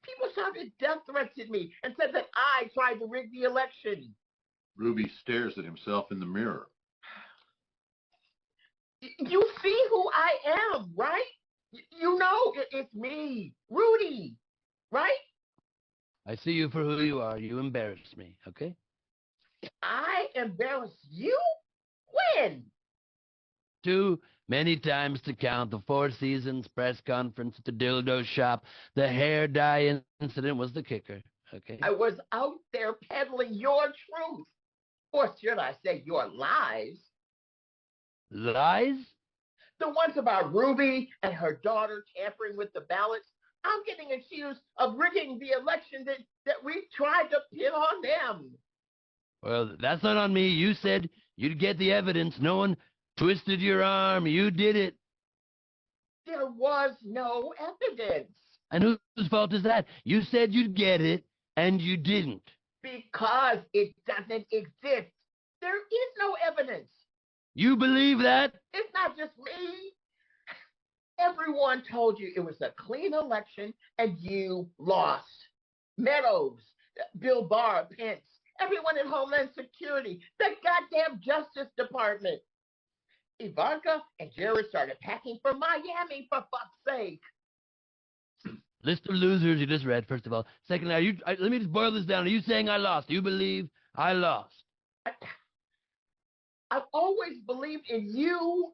people shouted death threats at me and said that I tried to rig the election. Ruby stares at himself in the mirror. You see who I am, right? You know it's me, Rudy, right? I see you for who you are. You embarrass me, okay? I embarrassed you? When? Too many times to count. The Four Seasons press conference, the dildo shop, the hair dye incident was the kicker, okay? I was out there peddling your truth. Or should I say your lies? Lies? The ones about Ruby and her daughter tampering with the ballots. I'm getting accused of rigging the election that we tried to pin on them. Well, that's not on me. You said you'd get the evidence. No one twisted your arm. You did it. There was no evidence. And whose fault is that? You said you'd get it, and you didn't. Because it doesn't exist. There is no evidence. You believe that? It's not just me. Everyone told you it was a clean election and you lost. Meadows, Bill Barr, Pence, everyone in Homeland Security, the goddamn Justice Department. Ivanka and Jared started packing for Miami, for fuck's sake. List of losers you just read, first of all. Secondly, let me just boil this down. Are you saying I lost? Do you believe I lost? I've always believed in you,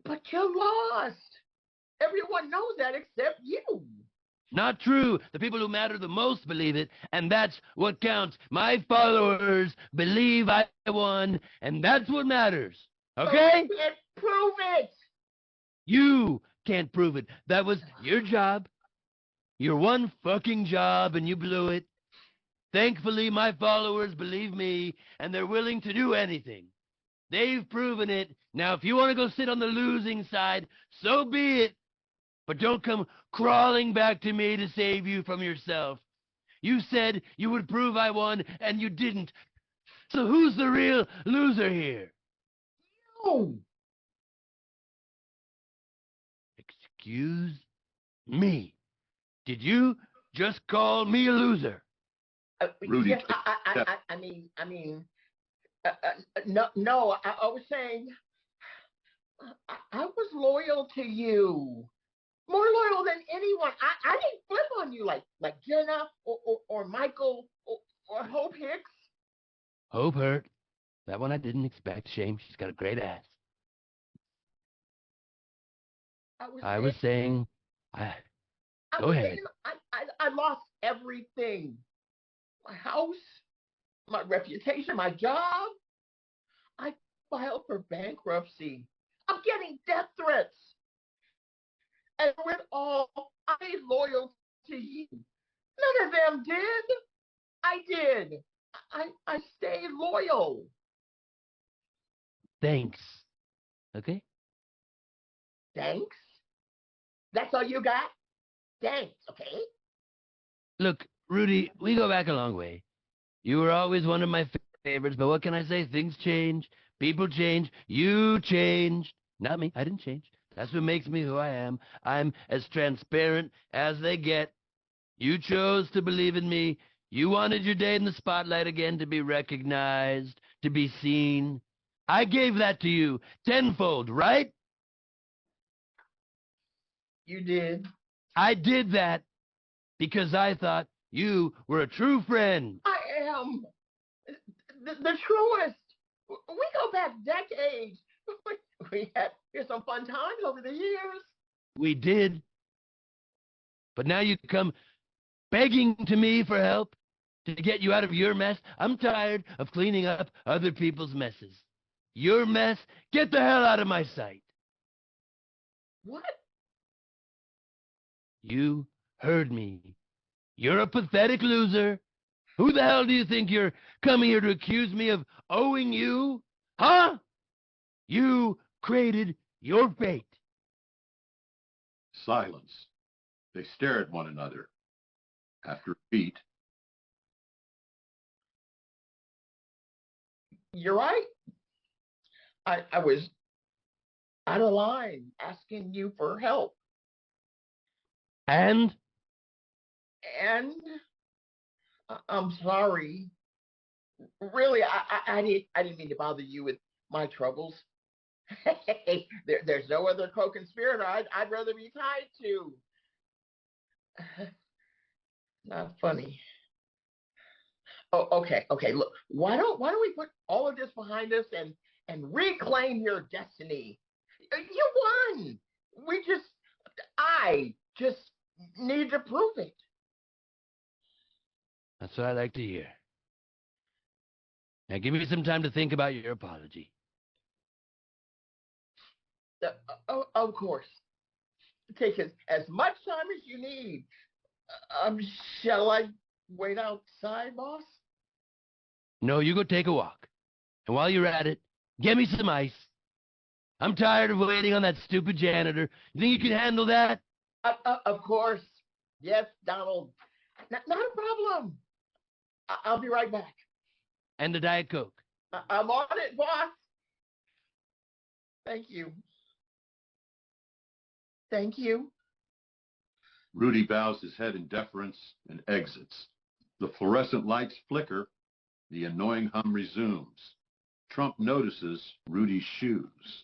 but you lost. Everyone knows that except you. Not true. The people who matter the most believe it, and that's what counts. My followers believe I won, and that's what matters. Okay? You can't prove it. You can't prove it. That was your job. Your one fucking job, and you blew it. Thankfully, my followers believe me, and they're willing to do anything. They've proven it. Now, if you want to go sit on the losing side, so be it. But don't come crawling back to me to save you from yourself. You said you would prove I won, and you didn't. So who's the real loser here? You. Excuse me. Did you just call me a loser? Rudy, Yes, I mean, no, I was saying I was loyal to you. More loyal than anyone. I didn't flip on you like Jenna or Michael or Hope Hicks. Hope hurt. That one I didn't expect. Shame. She's got a great ass. I was saying, go ahead. I lost everything. My house, my reputation, my job. I filed for bankruptcy. I'm getting death threats. And with all, I stayed loyal to you. None of them did. I did. I stayed loyal. Thanks. Okay? Thanks. That's all you got? Thanks, okay? Look, Rudy, we go back a long way. You were always one of my favorites, but what can I say? Things change. People change. You changed. Not me. I didn't change. That's what makes me who I am. I'm as transparent as they get. You chose to believe in me. You wanted your day in the spotlight again, to be recognized, to be seen. I gave that to you tenfold, right? You did. I did that because I thought you were a true friend. I am the truest. We go back decades. We had some fun times over the years. We did. But now you come begging to me for help. to get you out of your mess. I'm tired of cleaning up other people's messes. Your mess, get the hell out of my sight. What? You heard me. You're a pathetic loser. Who the hell do you think you're coming here to accuse me of owing you? Huh? You created your fate. Silence. They stare at one another. After a beat, You're right. I was out of line asking you for help. And And I'm sorry. Really, I didn't mean to bother you with my troubles. Hey, there's no other co-conspirator I'd rather be tied to. Not funny. Oh, okay. Look, why don't we put all of this behind us and reclaim your destiny? You won. I just need to prove it. that's what I like to hear. Now give me some time to think about your apology. Of course. Take as much time as you need. Shall I wait outside, boss? No, you go take a walk. And while you're at it, get me some ice. I'm tired of waiting on that stupid janitor. You think you can handle that? Of course. Yes, Donald. Not a problem. I'll be right back. And a Diet Coke. I'm on it, boss. Thank you. Thank you. Rudy bows his head in deference and exits. The fluorescent lights flicker. The annoying hum resumes. Trump notices Rudy's shoes.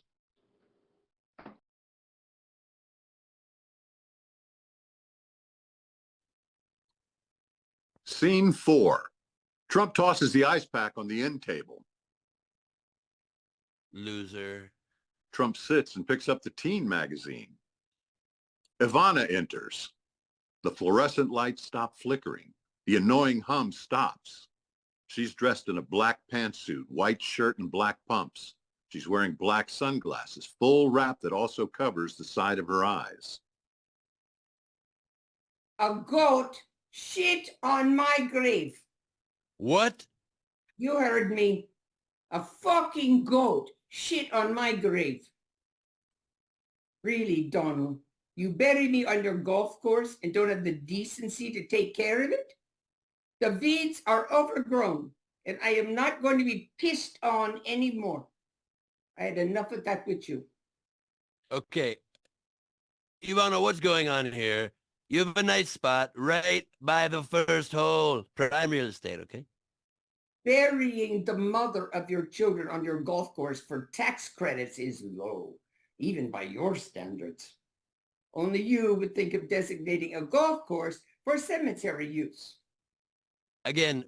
Scene 4. Trump tosses the ice pack on the end table. Loser. Trump sits and picks up the teen magazine. Ivana enters. The fluorescent lights stop flickering. The annoying hum stops. She's dressed in a black pantsuit, white shirt, and black pumps. She's wearing black sunglasses, full wrap that also covers the side of her eyes. A goat shit on my grave. What? You heard me. A fucking goat shit on my grave. Really, Donald, you bury me on your golf course and don't have the decency to take care of it? The weeds are overgrown, and I am not going to be pissed on anymore. I had enough of that with you. Okay. Ivana, what's going on here? You have a nice spot right by the first hole. Prime real estate, okay? Burying the mother of your children on your golf course for tax credits is low, even by your standards. Only you would think of designating a golf course for cemetery use. Again,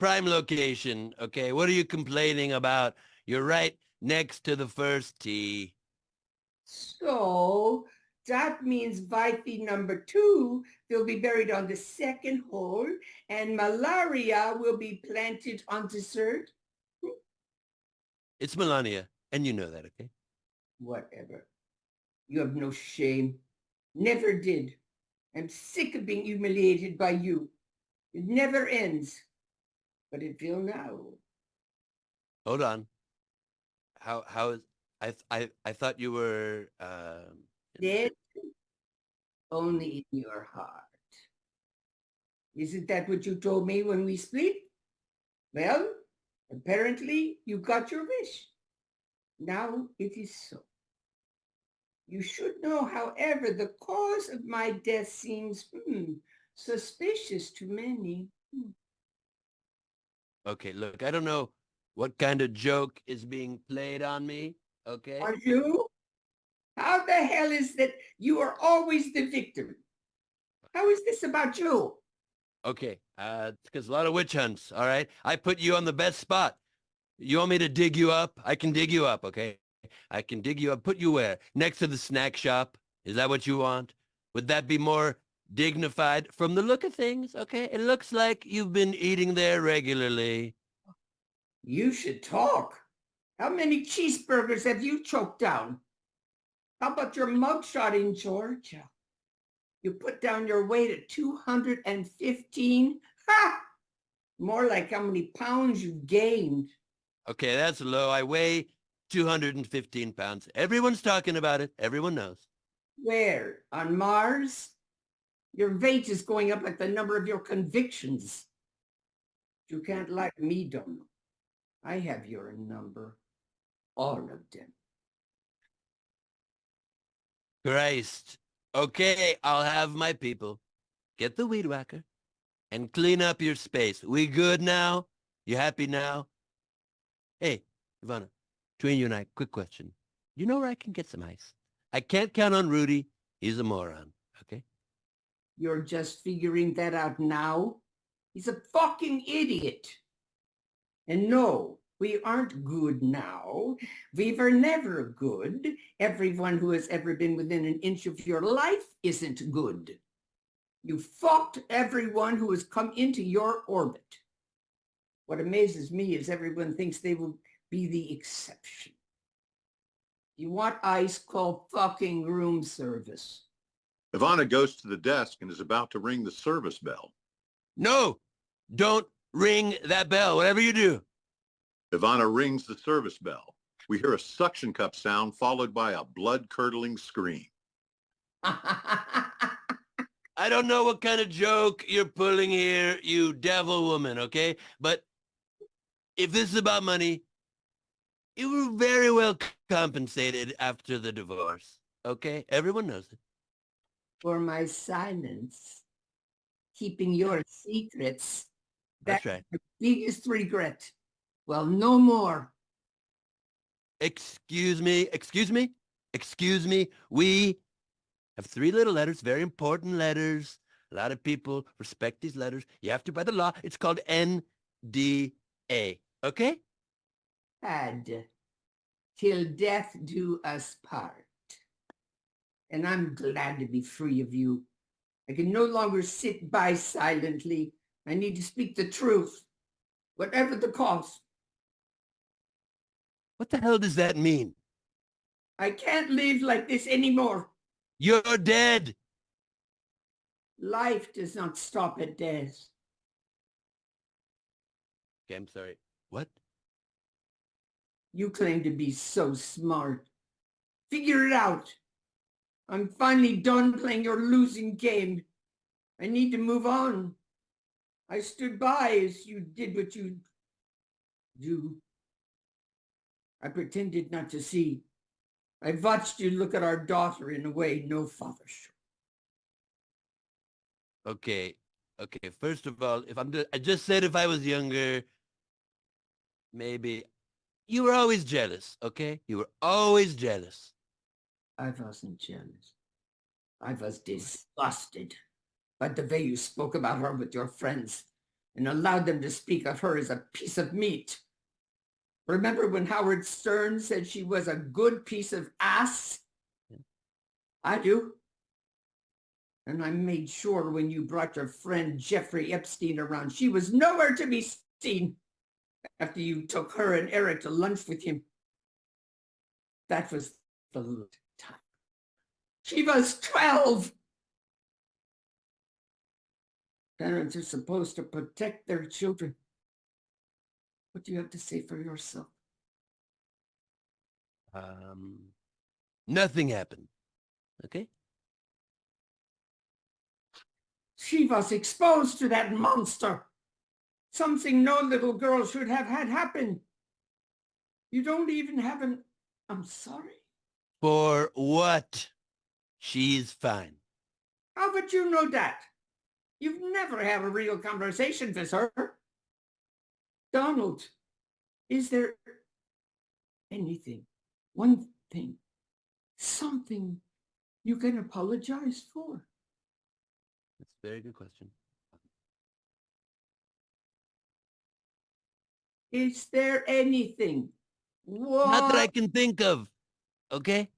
prime location, okay? What are you complaining about? You're right next to the first tee. So that means Vithi number 2 will be buried on the second hole and malaria will be planted on the third? It's Melania, and you know that, okay? Whatever. You have no shame. Never did. I'm sick of being humiliated by you. It never ends. But it will now. Hold on. How is I thought you were Dead only in your heart. Isn't that what you told me when we split? Well, apparently you got your wish. Now it is so. You should know, however, the cause of my death seems suspicious to many. Okay, look, I don't know what kind of joke is being played on me, okay? Are you? How the hell is that you are always the victim? How is this about you? Okay, it's because a lot of witch hunts, all right? I put you on the best spot. You want me to dig you up? I can dig you up, okay? I can dig you up. Put you where? Next to the snack shop? Is that what you want? Would that be more dignified from the look of things, okay? It looks like you've been eating there regularly. You should talk. How many cheeseburgers have you choked down? How about your mugshot in Georgia? You put down your weight at 215? Ha! More like how many pounds you've gained. Okay, that's low. I weigh 215 pounds. Everyone's talking about it. Everyone knows. Where? On Mars? Your weight is going up like the number of your convictions. You can't like me, Donald. I have your number. All of them. Christ. Okay, I'll have my people get the weed whacker and clean up your space. We good now? You happy now? Hey, Ivana, between you and I, quick question. You know where I can get some ice? I can't count on Rudy. He's a moron, okay? You're just figuring that out now? He's a fucking idiot. And no, we aren't good now. We were never good. Everyone who has ever been within an inch of your life isn't good. You fucked everyone who has come into your orbit. What amazes me is everyone thinks they will be the exception. You want ice, call fucking room service. Ivana goes to the desk and is about to ring the service bell. No, don't ring that bell, whatever you do. Ivana rings the service bell. We hear a suction cup sound followed by a blood-curdling scream. I don't know what kind of joke you're pulling here, you devil woman, okay? But if this is about money, you were very well compensated after the divorce, okay? Everyone knows it. For my silence, keeping your secrets. That's right. The biggest regret. Well, no more. Excuse me. We have 3 little letters, very important letters. A lot of people respect these letters. You have to by the law. It's called NDA, okay? Had till death do us part. And I'm glad to be free of you. I can no longer sit by silently. I need to speak the truth, whatever the cost. What the hell does that mean? I can't live like this anymore. You're dead. Life does not stop at death. Okay, I'm sorry. What? You claim to be so smart. Figure it out. I'm finally done playing your losing game. I need to move on. I stood by as you did what you do. I pretended not to see. I watched you look at our daughter in a way no father should. Okay. First of all, I just said if I was younger, maybe. You were always jealous, okay? You were always jealous. I wasn't jealous. I was disgusted by the way you spoke about her with your friends and allowed them to speak of her as a piece of meat. Remember when Howard Stern said she was a good piece of ass? Yeah. I do. And I made sure when you brought your friend Jeffrey Epstein around, she was nowhere to be seen after you took her and Eric to lunch with him. That was the time. She was 12. Parents are supposed to protect their children. What do you have to say for yourself? Nothing happened. Okay? She was exposed to that monster. Something no little girl should have had happen. You don't even have an, I'm sorry. For what? She's fine. How would you know that? You've never had a real conversation with her. Donald, is there anything, one thing, something you can apologize for? That's a very good question. Is there anything? What? Not that I can think of, okay?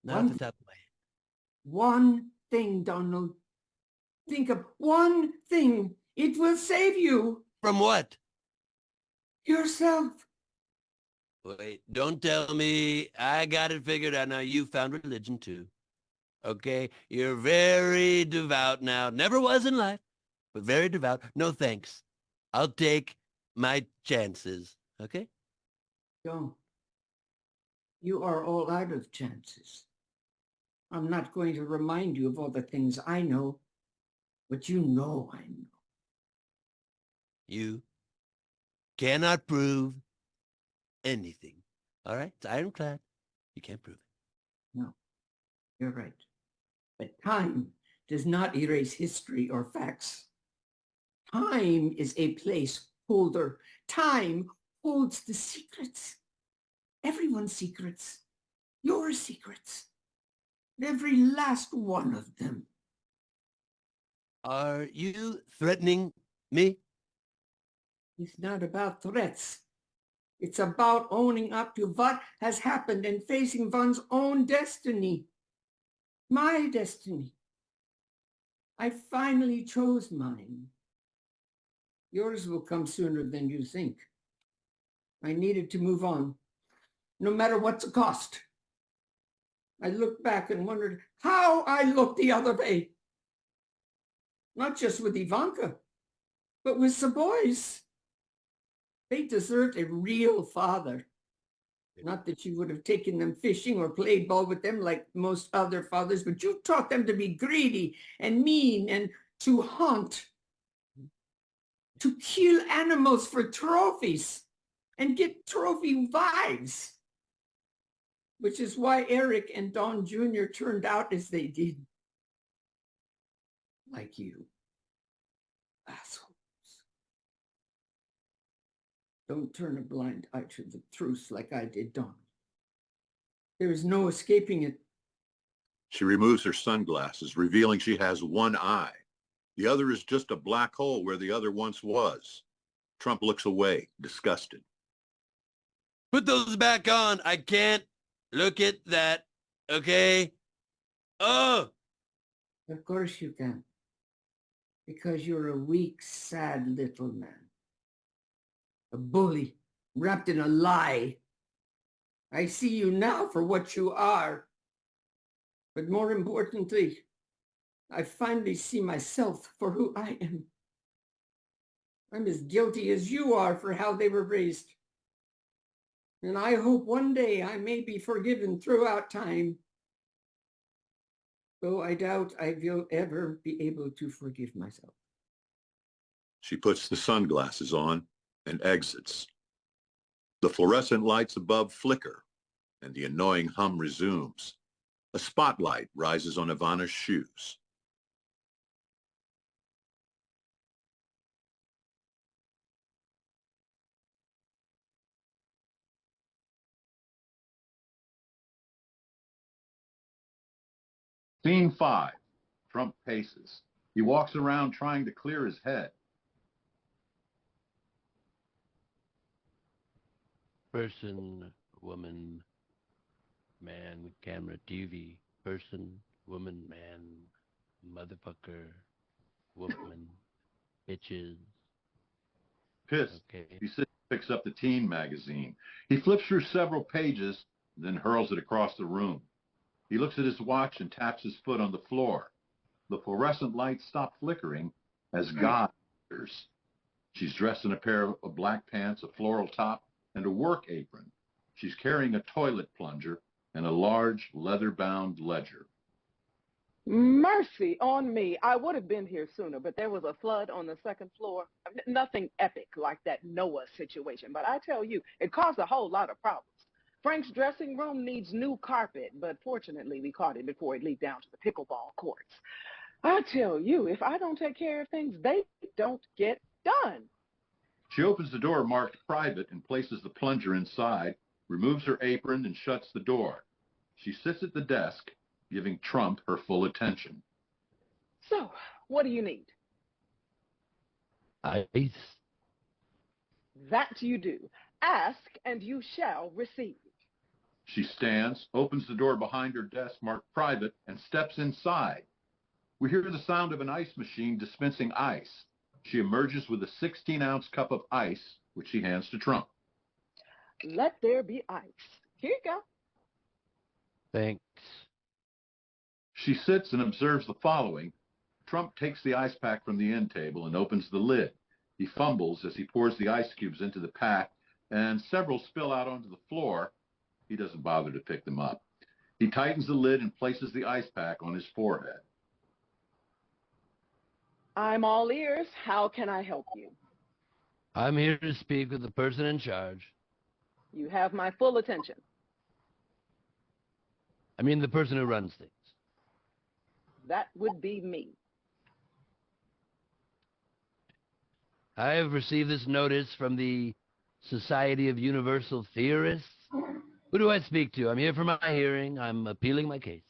Not off the top of my head. One thing, Donald. Think of one thing. It will save you. From what? Yourself. Wait, don't tell me I got it figured out now. You found religion too. Okay? You're very devout now. Never was in life, but very devout. No thanks. I'll take my chances. Okay? Don't. You are all out of chances. I'm not going to remind you of all the things I know, but you know I know. You cannot prove anything. All right? It's ironclad. You can't prove it. No, you're right. But time does not erase history or facts. Time is a placeholder. Time holds the secrets. Everyone's secrets. Your secrets. Every last one of them. Are you threatening me? It's not about threats. It's about owning up to what has happened and facing one's own destiny. My destiny. I finally chose mine. Yours will come sooner than you think. I needed to move on, no matter what's the cost. I looked back and wondered how I looked the other way. Not just with Ivanka, but with the boys. They deserved a real father. Not that you would have taken them fishing or played ball with them like most other fathers, but you taught them to be greedy and mean and to hunt, to kill animals for trophies and get trophy wives, which is why Eric and Don Jr. turned out as they did. Like you. Assholes. Don't turn a blind eye to the truth like I did, Don. There is no escaping it. She removes her sunglasses, revealing she has one eye. The other is just a black hole where the other once was. Trump looks away, disgusted. Put those back on. I can't look at that. Okay? Oh! Of course you can. Because you're a weak, sad little man. A bully, wrapped in a lie. I see you now for what you are. But more importantly, I finally see myself for who I am. I'm as guilty as you are for how they were raised. And I hope one day I may be forgiven throughout time. Though I doubt I will ever be able to forgive myself. She puts the sunglasses on and exits. The fluorescent lights above flicker, and the annoying hum resumes. A spotlight rises on Ivana's shoes. Scene 5. Trump paces. He walks around trying to clear his head. Person, woman, man, camera, TV. Person, woman, man, motherfucker, woman, bitches. Pissed, Okay. he sits and picks up the teen magazine. He flips through several pages, then hurls it across the room. He looks at his watch and taps his foot on the floor. The fluorescent lights stop flickering as God enters. She's dressed in a pair of black pants, a floral top, and a work apron. She's carrying a toilet plunger and a large leather-bound ledger. Mercy on me. I would have been here sooner, but there was a flood on the second floor. Nothing epic like that Noah situation, but I tell you, it caused a whole lot of problems. Frank's dressing room needs new carpet, but fortunately we caught it before it leaked down to the pickleball courts. I tell you, if I don't take care of things, they don't get done. She opens the door marked private and places the plunger inside, removes her apron, and shuts the door. She sits at the desk, giving Trump her full attention. So, what do you need? Ice. That you do. Ask, and you shall receive. She stands, opens the door behind her desk marked private, and steps inside. We hear the sound of an ice machine dispensing ice. She emerges with a 16-ounce cup of ice, which she hands to Trump. Let there be ice. Here you go. Thanks. She sits and observes the following. Trump takes the ice pack from the end table and opens the lid. He fumbles as he pours the ice cubes into the pack, and several spill out onto the floor. He doesn't bother to pick them up. He tightens the lid and places the ice pack on his forehead. I'm all ears. How can I help you? I'm here to speak with the person in charge. You have my full attention. I mean the person who runs things. That would be me. I have received this notice from the Society of Universal Theorists. Who do I speak to? I'm here for my hearing. I'm appealing my case.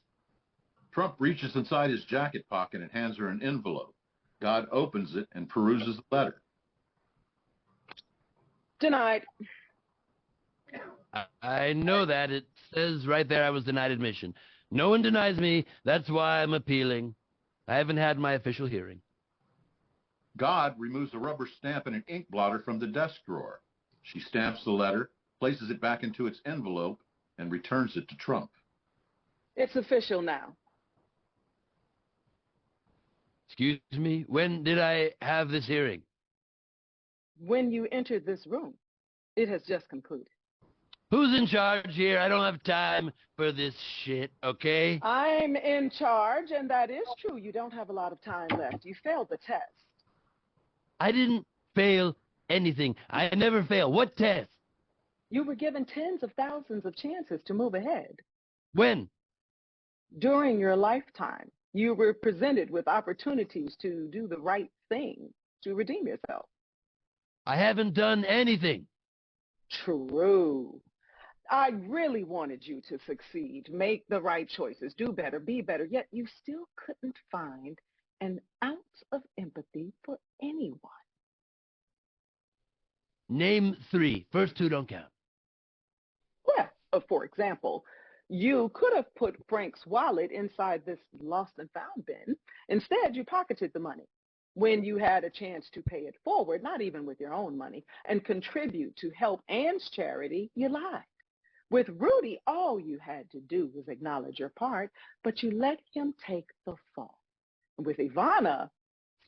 Trump reaches inside his jacket pocket and hands her an envelope. God opens it and peruses the letter. Denied. I know that. It says right there I was denied admission. No one denies me. That's why I'm appealing. I haven't had my official hearing. God removes a rubber stamp and an ink blotter from the desk drawer. She stamps the letter, places it back into its envelope, and returns it to Trump. It's official now. Excuse me? When did I have this hearing? When you entered this room, it has just concluded. Who's in charge here? I don't have time for this shit, okay? I'm in charge, and that is true. You don't have a lot of time left. You failed the test. I didn't fail anything. I never fail. What test? You were given tens of thousands of chances to move ahead. When? During your lifetime, you were presented with opportunities to do the right thing, to redeem yourself. I haven't done anything. True. I really wanted you to succeed, make the right choices, do better, be better, yet you still couldn't find an ounce of empathy for anyone. Name 3. First 2 don't count. Well, for example, you could have put Frank's wallet inside this lost and found bin. Instead, you pocketed the money. When you had a chance to pay it forward, not even with your own money, and contribute to help Ann's charity, you lied. With Rudy, all you had to do was acknowledge your part, but you let him take the fall. With Ivana,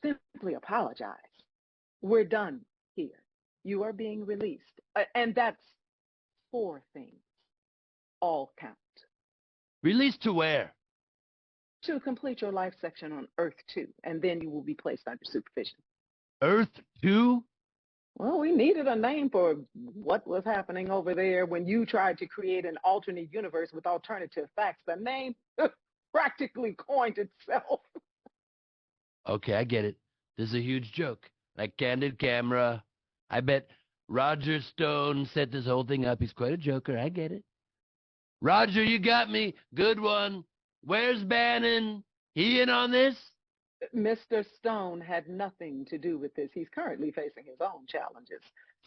simply apologize. We're done here. You are being released. And that's 4 things. All count. Released to where? To complete your life section on Earth 2, and then you will be placed under supervision. Earth 2? Well, we needed a name for what was happening over there when you tried to create an alternate universe with alternative facts. The name practically coined itself. Okay, I get it. This is a huge joke. Like candid camera. I bet Roger Stone set this whole thing up. He's quite a joker. I get it. Roger, you got me. Good one. Where's Bannon? He in on this? Mr. Stone had nothing to do with this. He's currently facing his own challenges.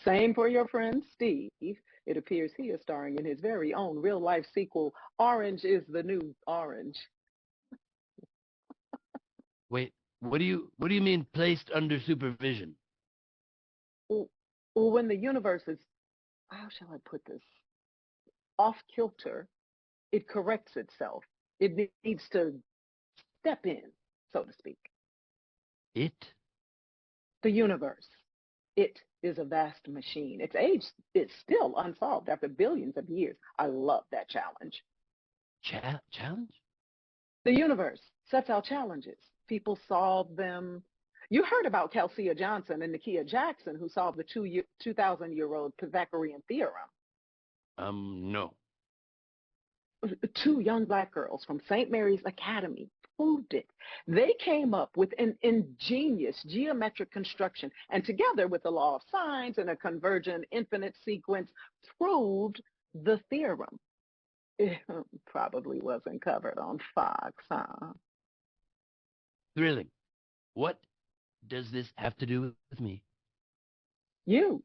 Same for your friend Steve. It appears he is starring in his very own real-life sequel, Orange is the New Orange. Wait, what do you mean placed under supervision? Well, when the universe is, how shall I put this, off kilter, it corrects itself. It needs to step in, so to speak. It? The universe. It is a vast machine. Its age is still unsolved after billions of years. I love that challenge. Challenge? The universe sets out challenges. People solve them. You heard about Kelsea Johnson and Nakia Jackson, who solved the 2,000-year-old Pythagorean theorem. No. 2 young Black girls from St. Mary's Academy proved it. They came up with an ingenious geometric construction, and together with the law of sines and a convergent infinite sequence, proved the theorem. It probably wasn't covered on Fox, huh? Thrilling. What does this have to do with me? You,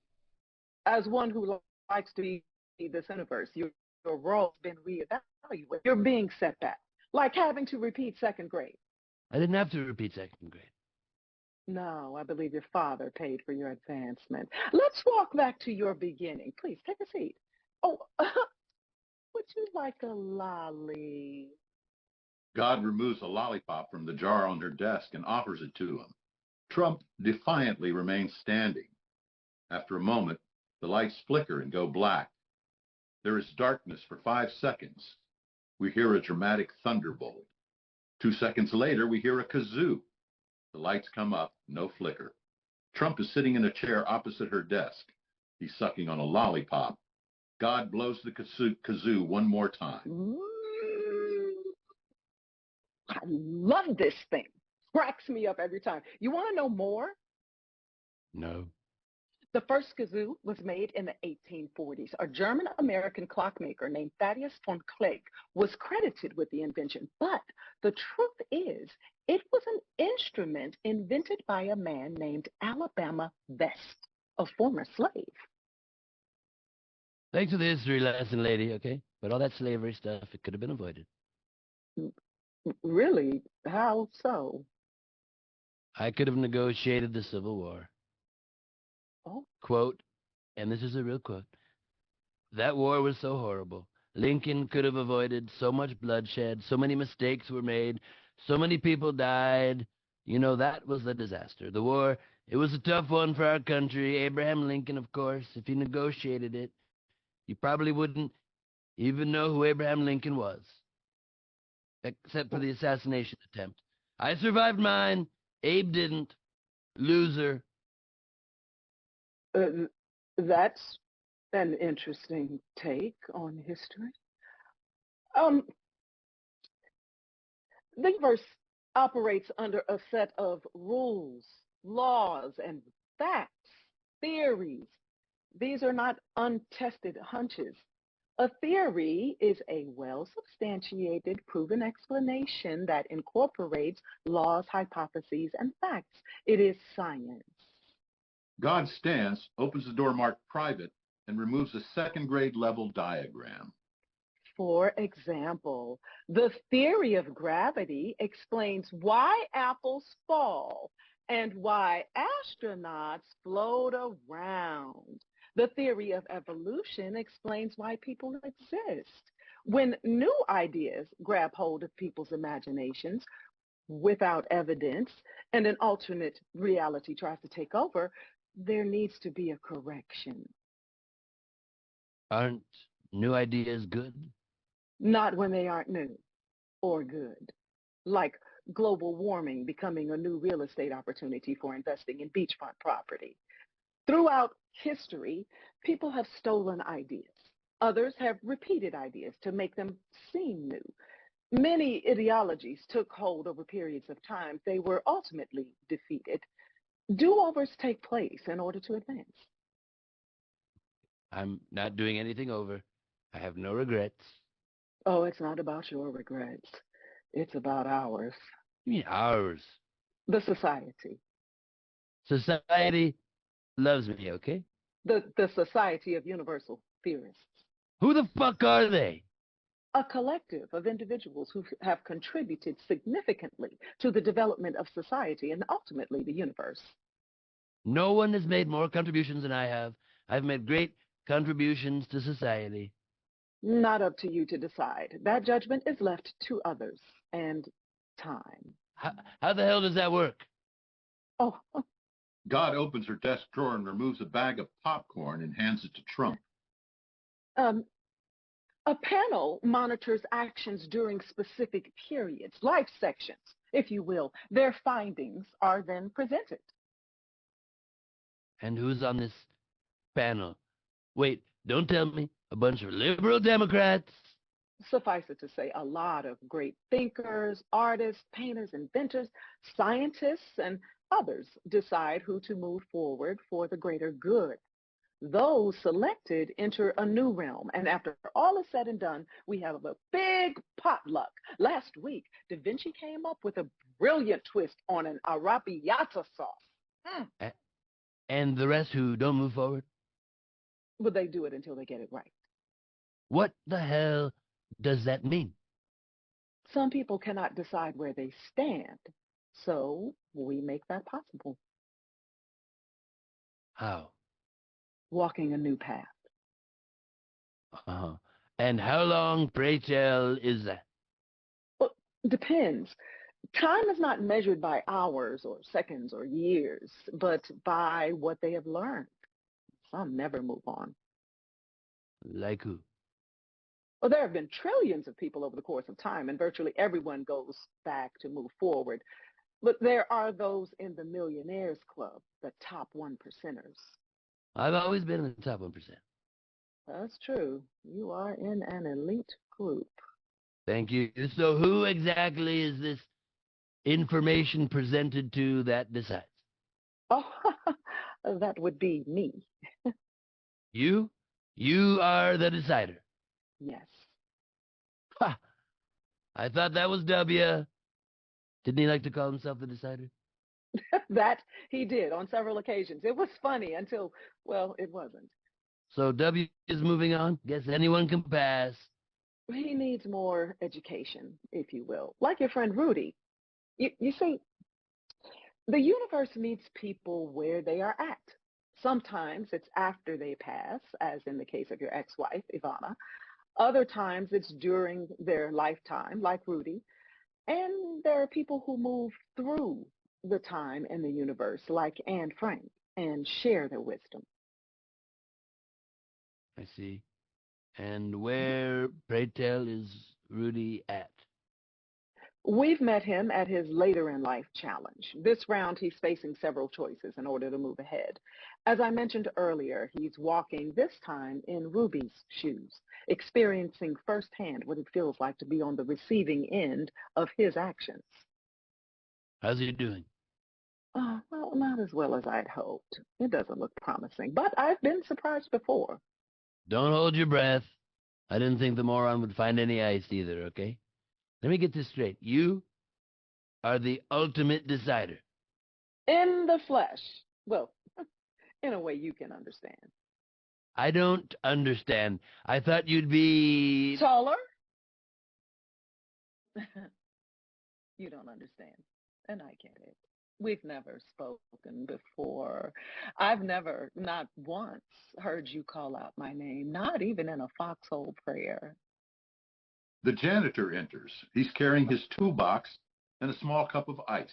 as one who likes to be this universe, your role's been reevaluated. You're being set back, like having to repeat 2nd grade. I didn't have to repeat second grade. No, I believe your father paid for your advancement. Let's walk back to your beginning. Please take a seat. Oh, would you like a lolly? God removes a lollipop from the jar on her desk and offers it to him. Trump defiantly remains standing. After a moment, the lights flicker and go black. There is darkness for 5 seconds. We hear a dramatic thunderbolt. 2 seconds later, we hear a kazoo. The lights come up, no flicker. Trump is sitting in a chair opposite her desk. He's sucking on a lollipop. God blows the kazoo one more time. I love this thing. Cracks me up every time. You want to know more? No. The first kazoo was made in the 1840s. A German-American clockmaker named Thaddeus von Clegg was credited with the invention. But the truth is, it was an instrument invented by a man named Alabama Vest, a former slave. Thanks for the history lesson, lady, okay? But all that slavery stuff, it could have been avoided. Really? How so? I could have negotiated the Civil War. Oh. Quote, and this is a real quote, that war was so horrible. Lincoln could have avoided so much bloodshed, so many mistakes were made, so many people died. You know, that was the disaster. The war, it was a tough one for our country. Abraham Lincoln, of course, if he negotiated it, you probably wouldn't even know who Abraham Lincoln was, except for the assassination attempt. I survived mine. Abe didn't. Loser. That's an interesting take on history. The universe operates under a set of rules, laws, and facts, theories. These are not untested hunches. A theory is a well-substantiated, proven explanation that incorporates laws, hypotheses, and facts. It is science. God stands, opens the door marked private, and removes a second-grade level diagram. For example, the theory of gravity explains why apples fall and why astronauts float around. The theory of evolution explains why people exist. When new ideas grab hold of people's imaginations without evidence and an alternate reality tries to take over, there needs to be a correction. Aren't new ideas good? Not when they aren't new or good. Like global warming becoming a new real estate opportunity for investing in beachfront property. Throughout history, people have stolen ideas. Others have repeated ideas to make them seem new. Many ideologies took hold over periods of time. They were ultimately defeated. Do-overs take place in order to advance. I'm not doing anything over. I have no regrets. Oh, it's not about your regrets. It's about ours. You mean ours? The society. Society loves me, okay? The Society of Universal Theorists. Who the fuck are they? A collective of individuals who have contributed significantly to the development of society and ultimately the universe. No one has made more contributions than I have. I've made great contributions to society. Not up to you to decide. That judgment is left to others and time. How the hell does that work? Oh. God opens her desk drawer and removes a bag of popcorn and hands it to Trump. A panel monitors actions during specific periods, life sections, if you will. Their findings are then presented. And who's on this panel? Wait, don't tell me. A bunch of liberal Democrats? Suffice it to say, a lot of great thinkers, artists, painters, inventors, scientists, and others decide who to move forward for the greater good. Those selected enter a new realm, and after all is said and done, we have a big potluck. Last week, Da Vinci came up with a brilliant twist on an arrabbiata sauce. And the rest who don't move forward? But they do it until they get it right. What the hell does that mean? Some people cannot decide where they stand, so we make that possible, How? walking a new path. Uh-huh. And how long, pray tell, is that? Well, depends. Time is not measured by hours or seconds or years, but by what they have learned. Some never move on. Like who? Well, there have been trillions of people over the course of time, and virtually everyone goes back to move forward. But there are those in the Millionaires Club, the top 1%ers. I've always been in the top 1%. That's true. You are in an elite group. Thank you. So who exactly is this information presented to that decides? Oh, that would be me. You? You are the decider. Yes. Ha! I thought that was W. Didn't he like to call himself the decider? That he did on several occasions. It was funny until, well, it wasn't. So W is moving on? Guess anyone can pass. He needs more education, if you will. Like your friend Rudy. You see, the universe meets people where they are at. Sometimes it's after they pass, as in the case of your ex-wife, Ivana. Other times it's during their lifetime, like Rudy. And there are people who move through the time in the universe, like Anne Frank, and share their wisdom. I see. And where, pray tell, is Rudy at? We've met him at his later in life challenge. This round, he's facing several choices in order to move ahead. As I mentioned earlier, he's walking this time in Ruby's shoes, experiencing firsthand what it feels like to be on the receiving end of his actions. How's he doing? Well, not as well as I'd hoped. It doesn't look promising, but I've been surprised before. Don't hold your breath. I didn't think the moron would find any ice either, okay? Let me get this straight. You are the ultimate decider. In the flesh. Well, in a way you can understand. I don't understand. I thought you'd be... Taller? You don't understand, and I get it. We've never spoken before. I've never, not once, heard you call out my name, not even in a foxhole prayer. The janitor enters. He's carrying his toolbox and a small cup of ice.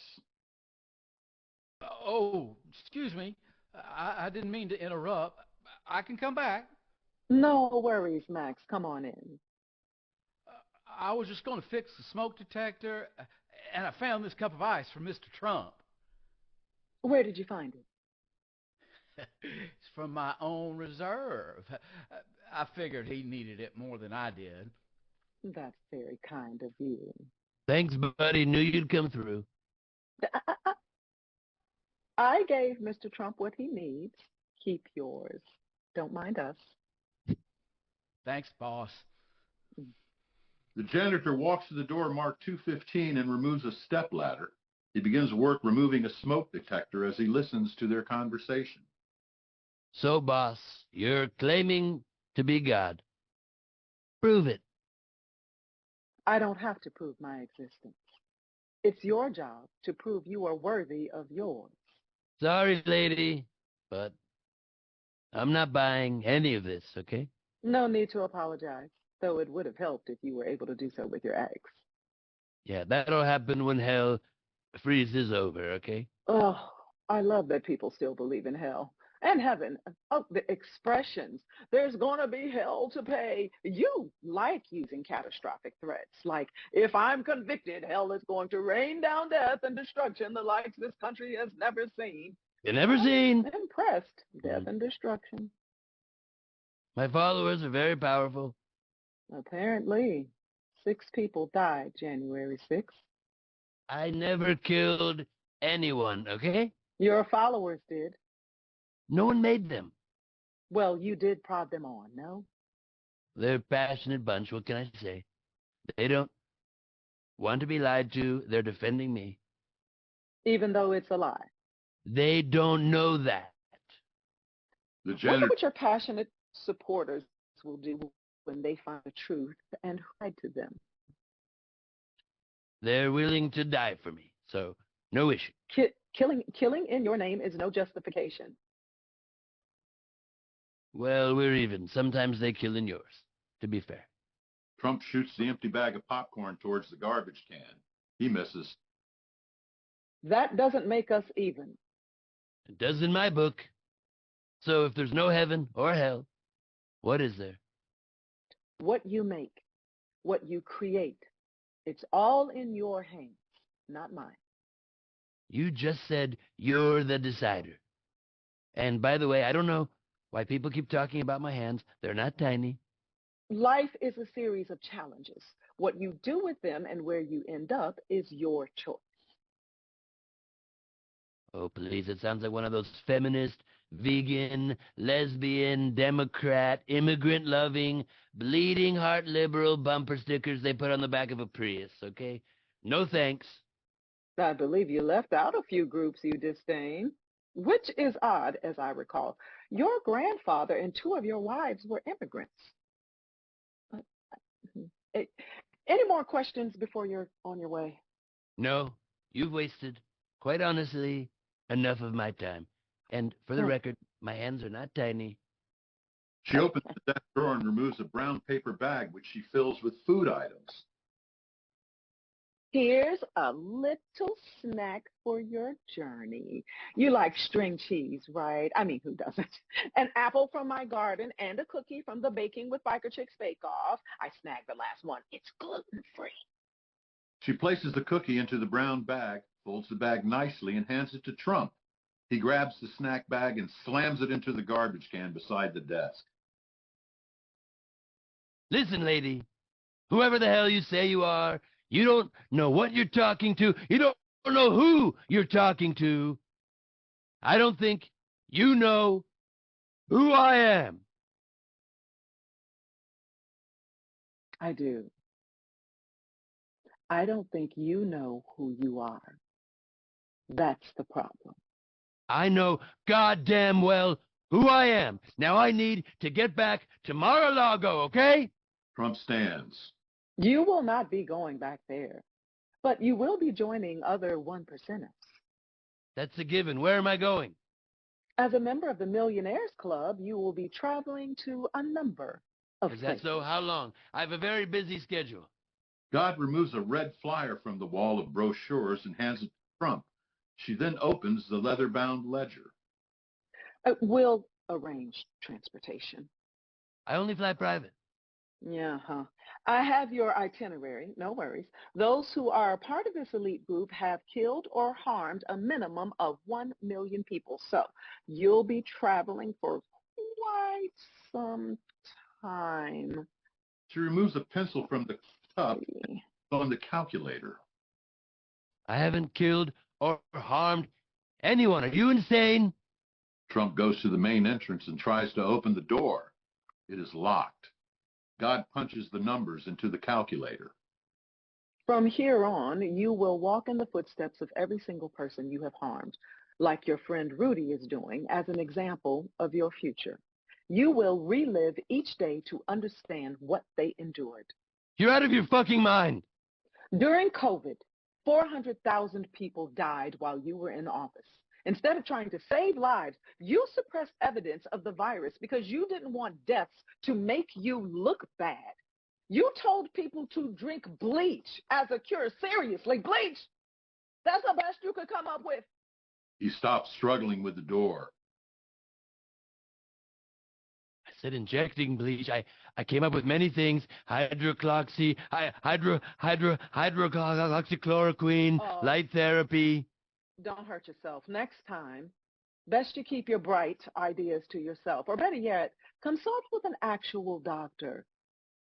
Oh, excuse me. I didn't mean to interrupt. I can come back. No worries, Max. Come on in. I was just going to fix the smoke detector, and I found this cup of ice from Mr. Trump. Where did you find it? It's from my own reserve. I figured he needed it more than I did. That's very kind of you. Thanks, buddy. Knew you'd come through. I gave Mr. Trump what he needs. Keep yours. Don't mind us. Thanks, boss. The janitor walks to the door marked 215 and removes a stepladder. He begins work removing a smoke detector as he listens to their conversation. So, boss, you're claiming to be God. Prove it. I don't have to prove my existence. It's your job to prove you are worthy of yours. Sorry, lady, but I'm not buying any of this, okay? No need to apologize, though it would have helped if you were able to do so with your ex. Yeah, that'll happen when hell freezes over, okay? Oh, I love that people still believe in hell and heaven. Oh, the expressions. There's going to be hell to pay. You like using catastrophic threats, like, if I'm convicted, hell is going to rain down death and destruction the likes this country has never seen. You never seen. I'm impressed. Death and destruction. My followers are very powerful. Apparently, 6 people died January 6th. I never killed anyone, okay? Your followers did. No one made them. Well, you did prod them on, no? They're a passionate bunch, what can I say? They don't want to be lied to. They're defending me. Even though it's a lie. They don't know that. The Wonder janitor what your passionate supporters will do when they find the truth and hide to them. They're willing to die for me, so no issue. Killing in your name is no justification. Well, we're even. Sometimes they kill in yours, to be fair. Trump shoots the empty bag of popcorn towards the garbage can. He misses. That doesn't make us even. It does in my book. So if there's no heaven or hell, what is there? What you make, what you create, it's all in your hands, not mine. You just said you're the decider. And by the way, I don't know why people keep talking about my hands. They're not tiny. Life is a series of challenges. What you do with them and where you end up is your choice. Oh, please, it sounds like one of those feminist, vegan, lesbian, Democrat, immigrant-loving, bleeding heart liberal bumper stickers they put on the back of a Prius, okay? No thanks. I believe you left out a few groups you disdain, which is odd, as I recall. Your grandfather and two of your wives were immigrants. Any more questions before you're on your way? No, you've wasted, quite honestly, enough of my time. And for the record, my hands are not tiny. She opens the desk drawer and removes a brown paper bag, which she fills with food items. Here's a little snack for your journey. You like string cheese, right? I mean, who doesn't? An apple from my garden and a cookie from the Baking with Biker Chicks Bake Off. I snagged the last one. It's gluten-free. She places the cookie into the brown bag, folds the bag nicely, and hands it to Trump. He grabs the snack bag and slams it into the garbage can beside the desk. Listen, lady, whoever the hell you say you are, you don't know what you're talking to. You don't know who you're talking to. I don't think you know who I am. I do. I don't think you know who you are. That's the problem. I know goddamn well who I am. Now I need to get back to Mar-a-Lago, okay? Trump stands. You will not be going back there, but you will be joining other one percenters. That's a given. Where am I going? As a member of the Millionaires Club, you will be traveling to a number of Is places. that so? How long? I have a very busy schedule. God removes a red flyer from the wall of brochures and hands it to Trump. She then opens the leather-bound ledger. We'll arrange transportation. I only fly private. Yeah, I have your itinerary, no worries. Those who are a part of this elite group have killed or harmed a minimum of 1 million people. So you'll be traveling for quite some time. She removes a pencil from the cup on the calculator. I haven't killed or harmed anyone. Are you insane? Trump goes to the main entrance and tries to open the door. It is locked. God punches the numbers into the calculator. From here on, you will walk in the footsteps of every single person you have harmed, like your friend Rudy is doing, as an example of your future. You will relive each day to understand what they endured. You're out of your fucking mind. During COVID, 400,000 people died while you were in office. Instead of trying to save lives, you suppressed evidence of the virus because you didn't want deaths to make you look bad. You told people to drink bleach as a cure. Seriously, bleach! That's the best you could come up with. He stops struggling with the door. I said injecting bleach. I came up with many things. Hydroxychloroquine, light therapy. Don't hurt yourself. Next time, best you keep your bright ideas to yourself. Or better yet, consult with an actual doctor.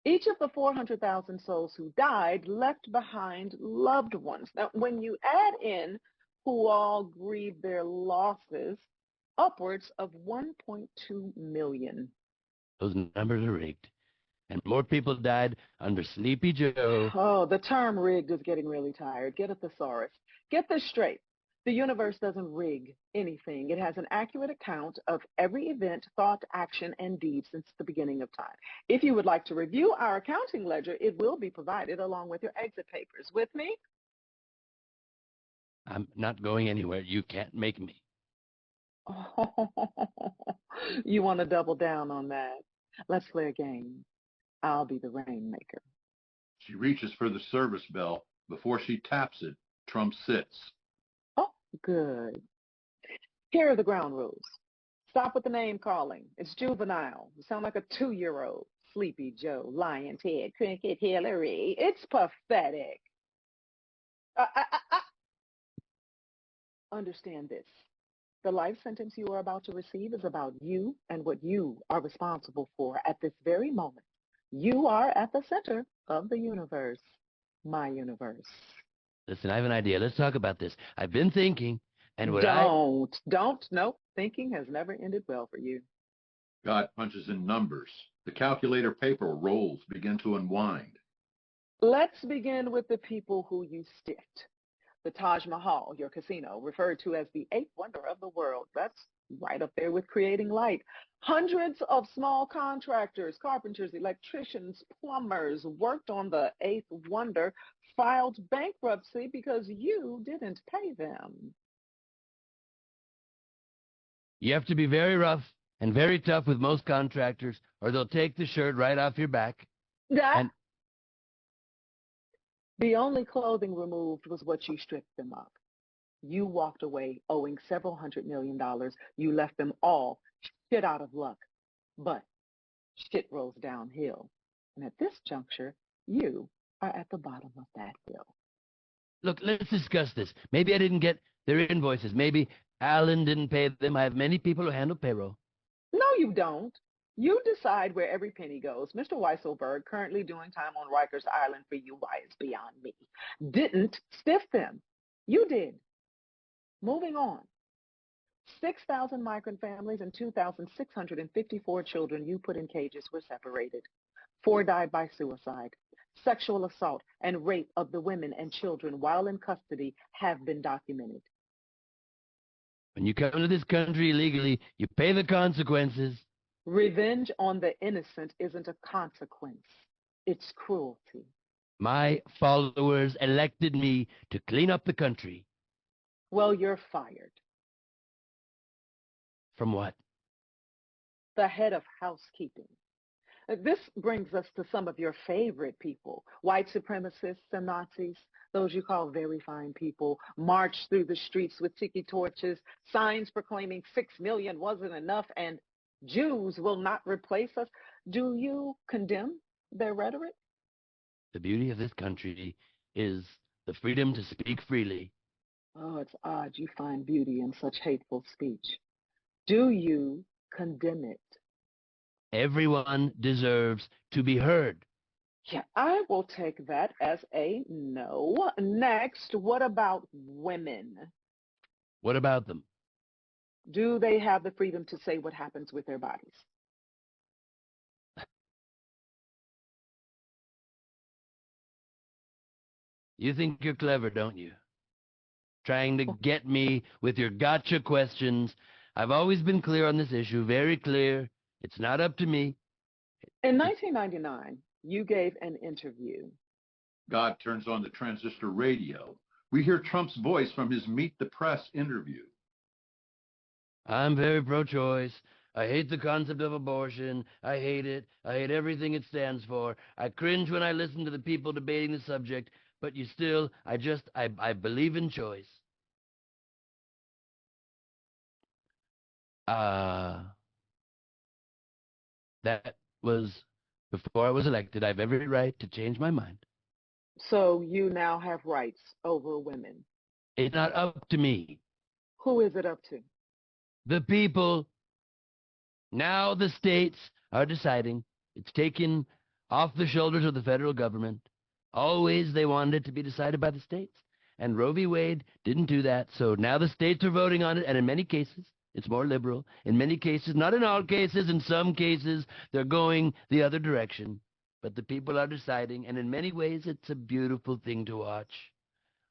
Each of the 400,000 souls who died left behind loved ones. Now, when you add in who all grieved their losses, upwards of 1.2 million. Those numbers are rigged. And more people died under Sleepy Joe. Oh, the term rigged is getting really tired. Get a thesaurus. Get this straight. The universe doesn't rig anything. It has an accurate account of every event, thought, action, and deed since the beginning of time. If you would like to review our accounting ledger, it will be provided along with your exit papers. With me? I'm not going anywhere. You can't make me. You want to double down on that? Let's play a game. I'll be the rainmaker. She reaches for the service bell. Before she taps it, Trump sits. Oh, good. Here are the ground rules. Stop with the name calling. It's juvenile. You sound like a 2-year-old. Sleepy Joe, Lion Ted, Cricket Hillary. It's pathetic. Understand this. The life sentence you are about to receive is about you and what you are responsible for at this very moment. You are at the center of the universe, my universe. Listen, I have an idea. Let's talk about this. I've been thinking, and what Don't. Nope. Thinking has never ended well for you. God punches in numbers. The calculator paper rolls begin to unwind. Let's begin with the people who you stiffed. The Taj Mahal, your casino, referred to as the eighth wonder of the world. That's right up there with creating light. Hundreds of small contractors, carpenters, electricians, plumbers worked on the eighth wonder, filed bankruptcy because you didn't pay them. You have to be very rough and very tough with most contractors, or they'll take the shirt right off your back. The only clothing removed was what you stripped them of. You walked away owing several $100 million. You left them all shit out of luck. But shit rolls downhill. And at this juncture, you are at the bottom of that hill. Look, let's discuss this. Maybe I didn't get their invoices. Maybe Alan didn't pay them. I have many people who handle payroll. No, you don't. You decide where every penny goes. Mr. Weisselberg, currently doing time on Rikers Island for you, why it's beyond me, didn't stiff them. You did. Moving on. 6,000 migrant families and 2,654 children you put in cages were separated. 4 died by suicide. Sexual assault and rape of the women and children while in custody have been documented. When you come to this country illegally, you pay the consequences. Revenge on the innocent isn't a consequence. It's cruelty. My followers elected me to clean up the country. Well, you're fired. From what? The head of housekeeping. This brings us to some of your favorite people, white supremacists and Nazis, those you call very fine people, march through the streets with tiki torches, signs proclaiming 6 million wasn't enough, and Jews will not replace us. Do you condemn their rhetoric? The beauty of this country is the freedom to speak freely. Oh, it's odd you find beauty in such hateful speech. Do you condemn it? Everyone deserves to be heard. Yeah, I will take that as a no. Next, what about women? What about them? Do they have the freedom to say what happens with their bodies? You think you're clever, don't you? Trying to get me with your gotcha questions. I've always been clear on this issue, very clear. It's not up to me. In 1999, you gave an interview. God turns on the transistor radio. We hear Trump's voice from his Meet the Press interview. I'm very pro-choice. I hate the concept of abortion. I hate it. I hate everything it stands for. I cringe when I listen to the people debating the subject, but you still, I believe in choice. That was before I was elected. I have every right to change my mind. So you now have rights over women. It's not up to me. Who is it up to? The people. Now the states are deciding. It's taken off the shoulders of the federal government. Always they wanted it to be decided by the states. And Roe v. Wade didn't do that. So now the states are voting on it. And in many cases, it's more liberal. In many cases, not in all cases, in some cases, they're going the other direction. But the people are deciding. And in many ways, it's a beautiful thing to watch.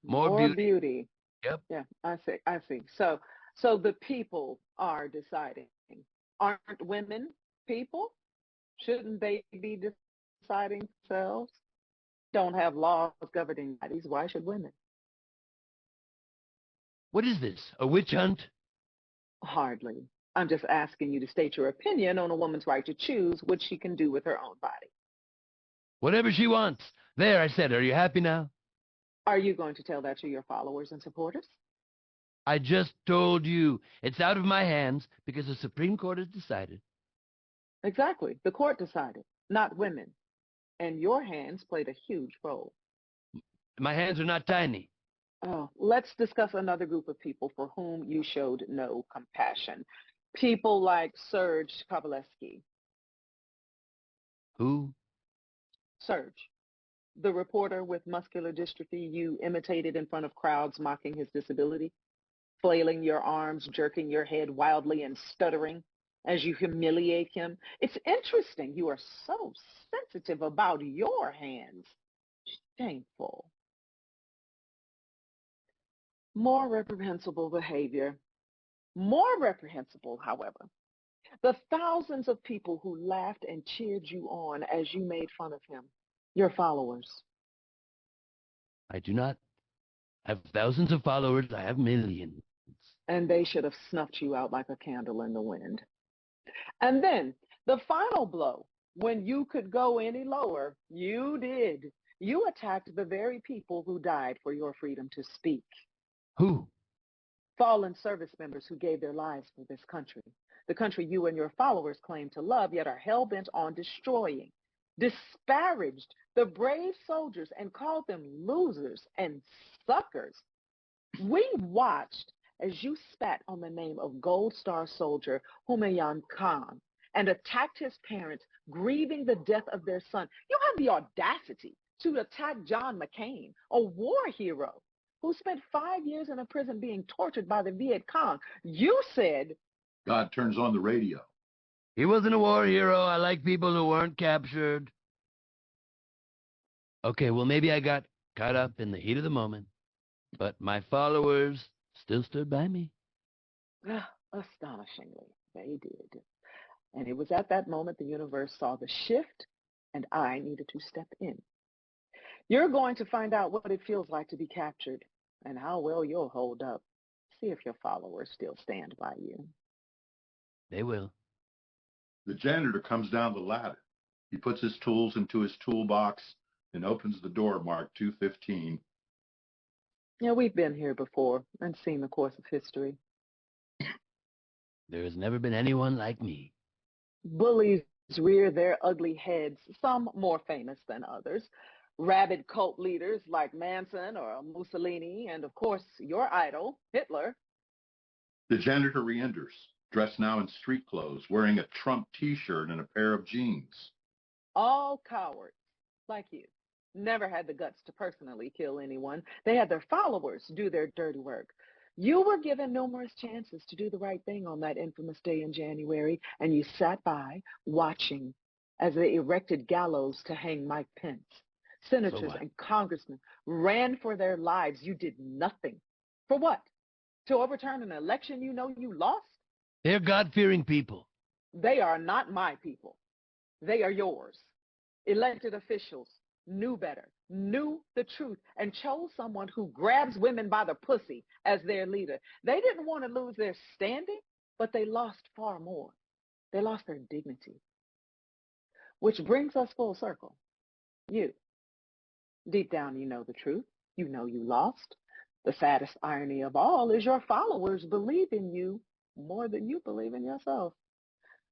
More beauty. Yep. Yeah, I see. So the people are deciding. Aren't women people? Shouldn't they be deciding themselves? Don't have laws governing bodies. Why should women? What is this, a witch hunt? Hardly. I'm just asking you to state your opinion on a woman's right to choose what she can do with her own body. Whatever she wants. There, I said, are you happy now? Are you going to tell that to your followers and supporters? I just told you. It's out of my hands because the Supreme Court has decided. Exactly. The court decided, not women. And your hands played a huge role. My hands are not tiny. Oh, let's discuss another group of people for whom you showed no compassion. People like Serge Kowalewski. Who? Serge, the reporter with muscular dystrophy you imitated in front of crowds mocking his disability, flailing your arms, jerking your head wildly and stuttering as you humiliate him. It's interesting you are so sensitive about your hands. Shameful. More reprehensible behavior. More reprehensible, however, the thousands of people who laughed and cheered you on as you made fun of him, your followers. I do not have thousands of followers. I have millions. And they should have snuffed you out like a candle in the wind. And then the final blow, when you could go any lower, you did. You attacked the very people who died for your freedom to speak. Who? Fallen service members who gave their lives for this country, the country you and your followers claim to love, yet are hell-bent on destroying, disparaged the brave soldiers and called them losers and suckers. We watched as you spat on the name of Gold Star soldier Humayun Khan and attacked his parents, grieving the death of their son. You have the audacity to attack John McCain, a war hero who spent 5 years in a prison being tortured by the Viet Cong. You said, God turns on the radio. He wasn't a war hero. I like people who weren't captured. Okay, well, maybe I got caught up in the heat of the moment, but my followers still stood by me. Astonishingly, they did. And it was at that moment the universe saw the shift, and I needed to step in. You're going to find out what it feels like to be captured and how well you'll hold up. See if your followers still stand by you. They will. The janitor comes down the ladder. He puts his tools into his toolbox and opens the door marked 215. Yeah, we've been here before and seen the course of history. There has never been anyone like me. Bullies rear their ugly heads, some more famous than others. Rabid cult leaders like Manson or Mussolini, and of course, your idol, Hitler. The janitor re-enters, dressed now in street clothes, wearing a Trump t-shirt and a pair of jeans. All cowards, like you. Never had the guts to personally kill anyone. They had their followers do their dirty work. You were given numerous chances to do the right thing on that infamous day in January, and you sat by, watching as they erected gallows to hang Mike Pence. Senators and congressmen ran for their lives. You did nothing. For what? To overturn an election you know you lost? They're God-fearing people. They are not my people. They are yours. Elected officials knew better, knew the truth, and chose someone who grabs women by the pussy as their leader. They didn't want to lose their standing, but they lost far more. They lost their dignity. Which brings us full circle. You. Deep down, you know the truth. You know you lost. The saddest irony of all is your followers believe in you more than you believe in yourself.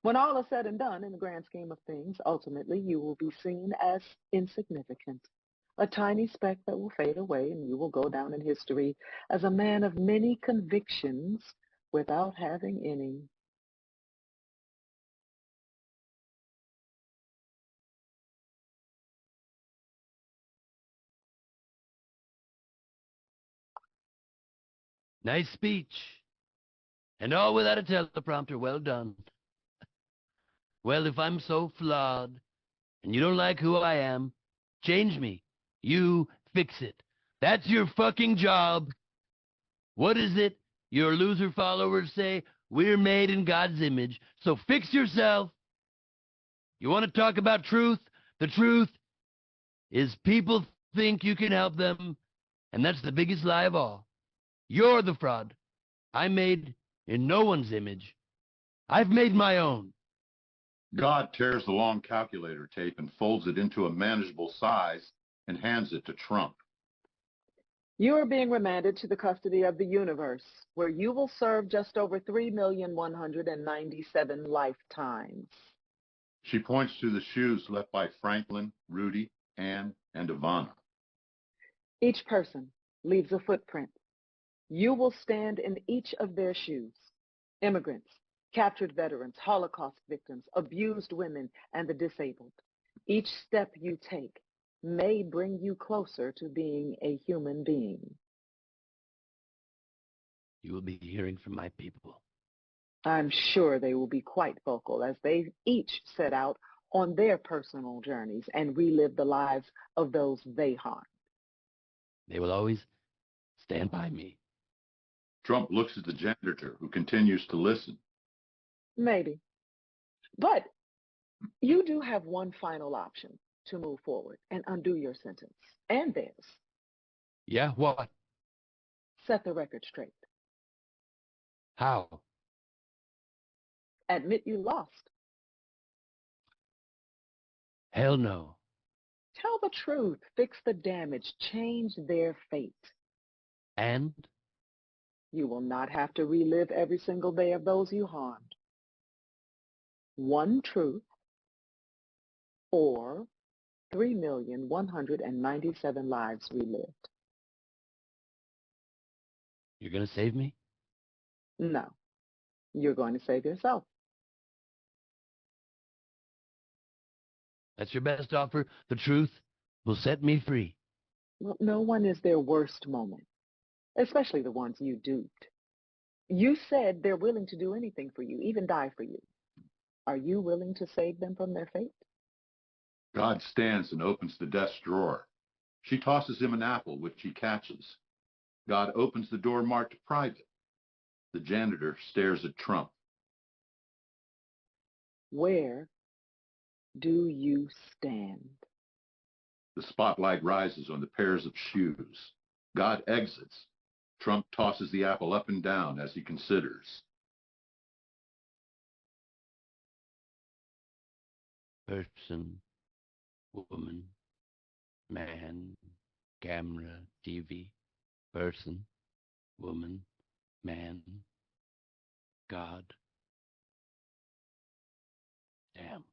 When all is said and done, in the grand scheme of things, ultimately you will be seen as insignificant, a tiny speck that will fade away, and you will go down in history as a man of many convictions without having any. Nice speech. And all without a teleprompter. Well done. Well, if I'm so flawed, and you don't like who I am, change me. You fix it. That's your fucking job. What is it your loser followers say? We're made in God's image, so fix yourself. You want to talk about truth? The truth is people think you can help them, and that's the biggest lie of all. You're the fraud. I'm made in no one's image. I've made my own. God tears the long calculator tape and folds it into a manageable size and hands it to Trump. You are being remanded to the custody of the universe, where you will serve just over 3,197 lifetimes. She points to the shoes left by Franklin, Rudy, Ann, and Ivana. Each person leaves a footprint. You will stand in each of their shoes. Immigrants, captured veterans, Holocaust victims, abused women, and the disabled. Each step you take may bring you closer to being a human being. You will be hearing from my people. I'm sure they will be quite vocal as they each set out on their personal journeys and relive the lives of those they harmed. They will always stand by me. Trump looks at the janitor, who continues to listen. Maybe. But you do have one final option to move forward and undo your sentence and theirs. Yeah, what? Set the record straight. How? Admit you lost. Hell no. Tell the truth. Fix the damage. Change their fate. And? You will not have to relive every single day of those you harmed. One truth or 3,197 lives relived. You're going to save me? No, you're going to save yourself. That's your best offer? The truth will set me free. Well, no one is their worst moment, especially the ones you duped. You said they're willing to do anything for you, even die for you. Are you willing to save them from their fate? God stands and opens the desk drawer. She tosses him an apple, which he catches. God opens the door marked private. The janitor stares at Trump. Where do you stand? The spotlight rises on the pairs of shoes. God exits. Trump tosses the apple up and down as he considers. Person, woman, man, camera, TV, person, woman, man, God. Damn.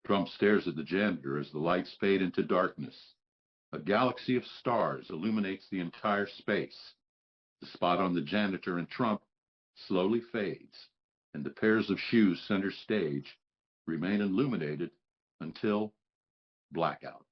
Trump stares at the janitor as the lights fade into darkness. A galaxy of stars illuminates the entire space. The spot on the janitor and Trump slowly fades, and the pairs of shoes center stage remain illuminated until blackout.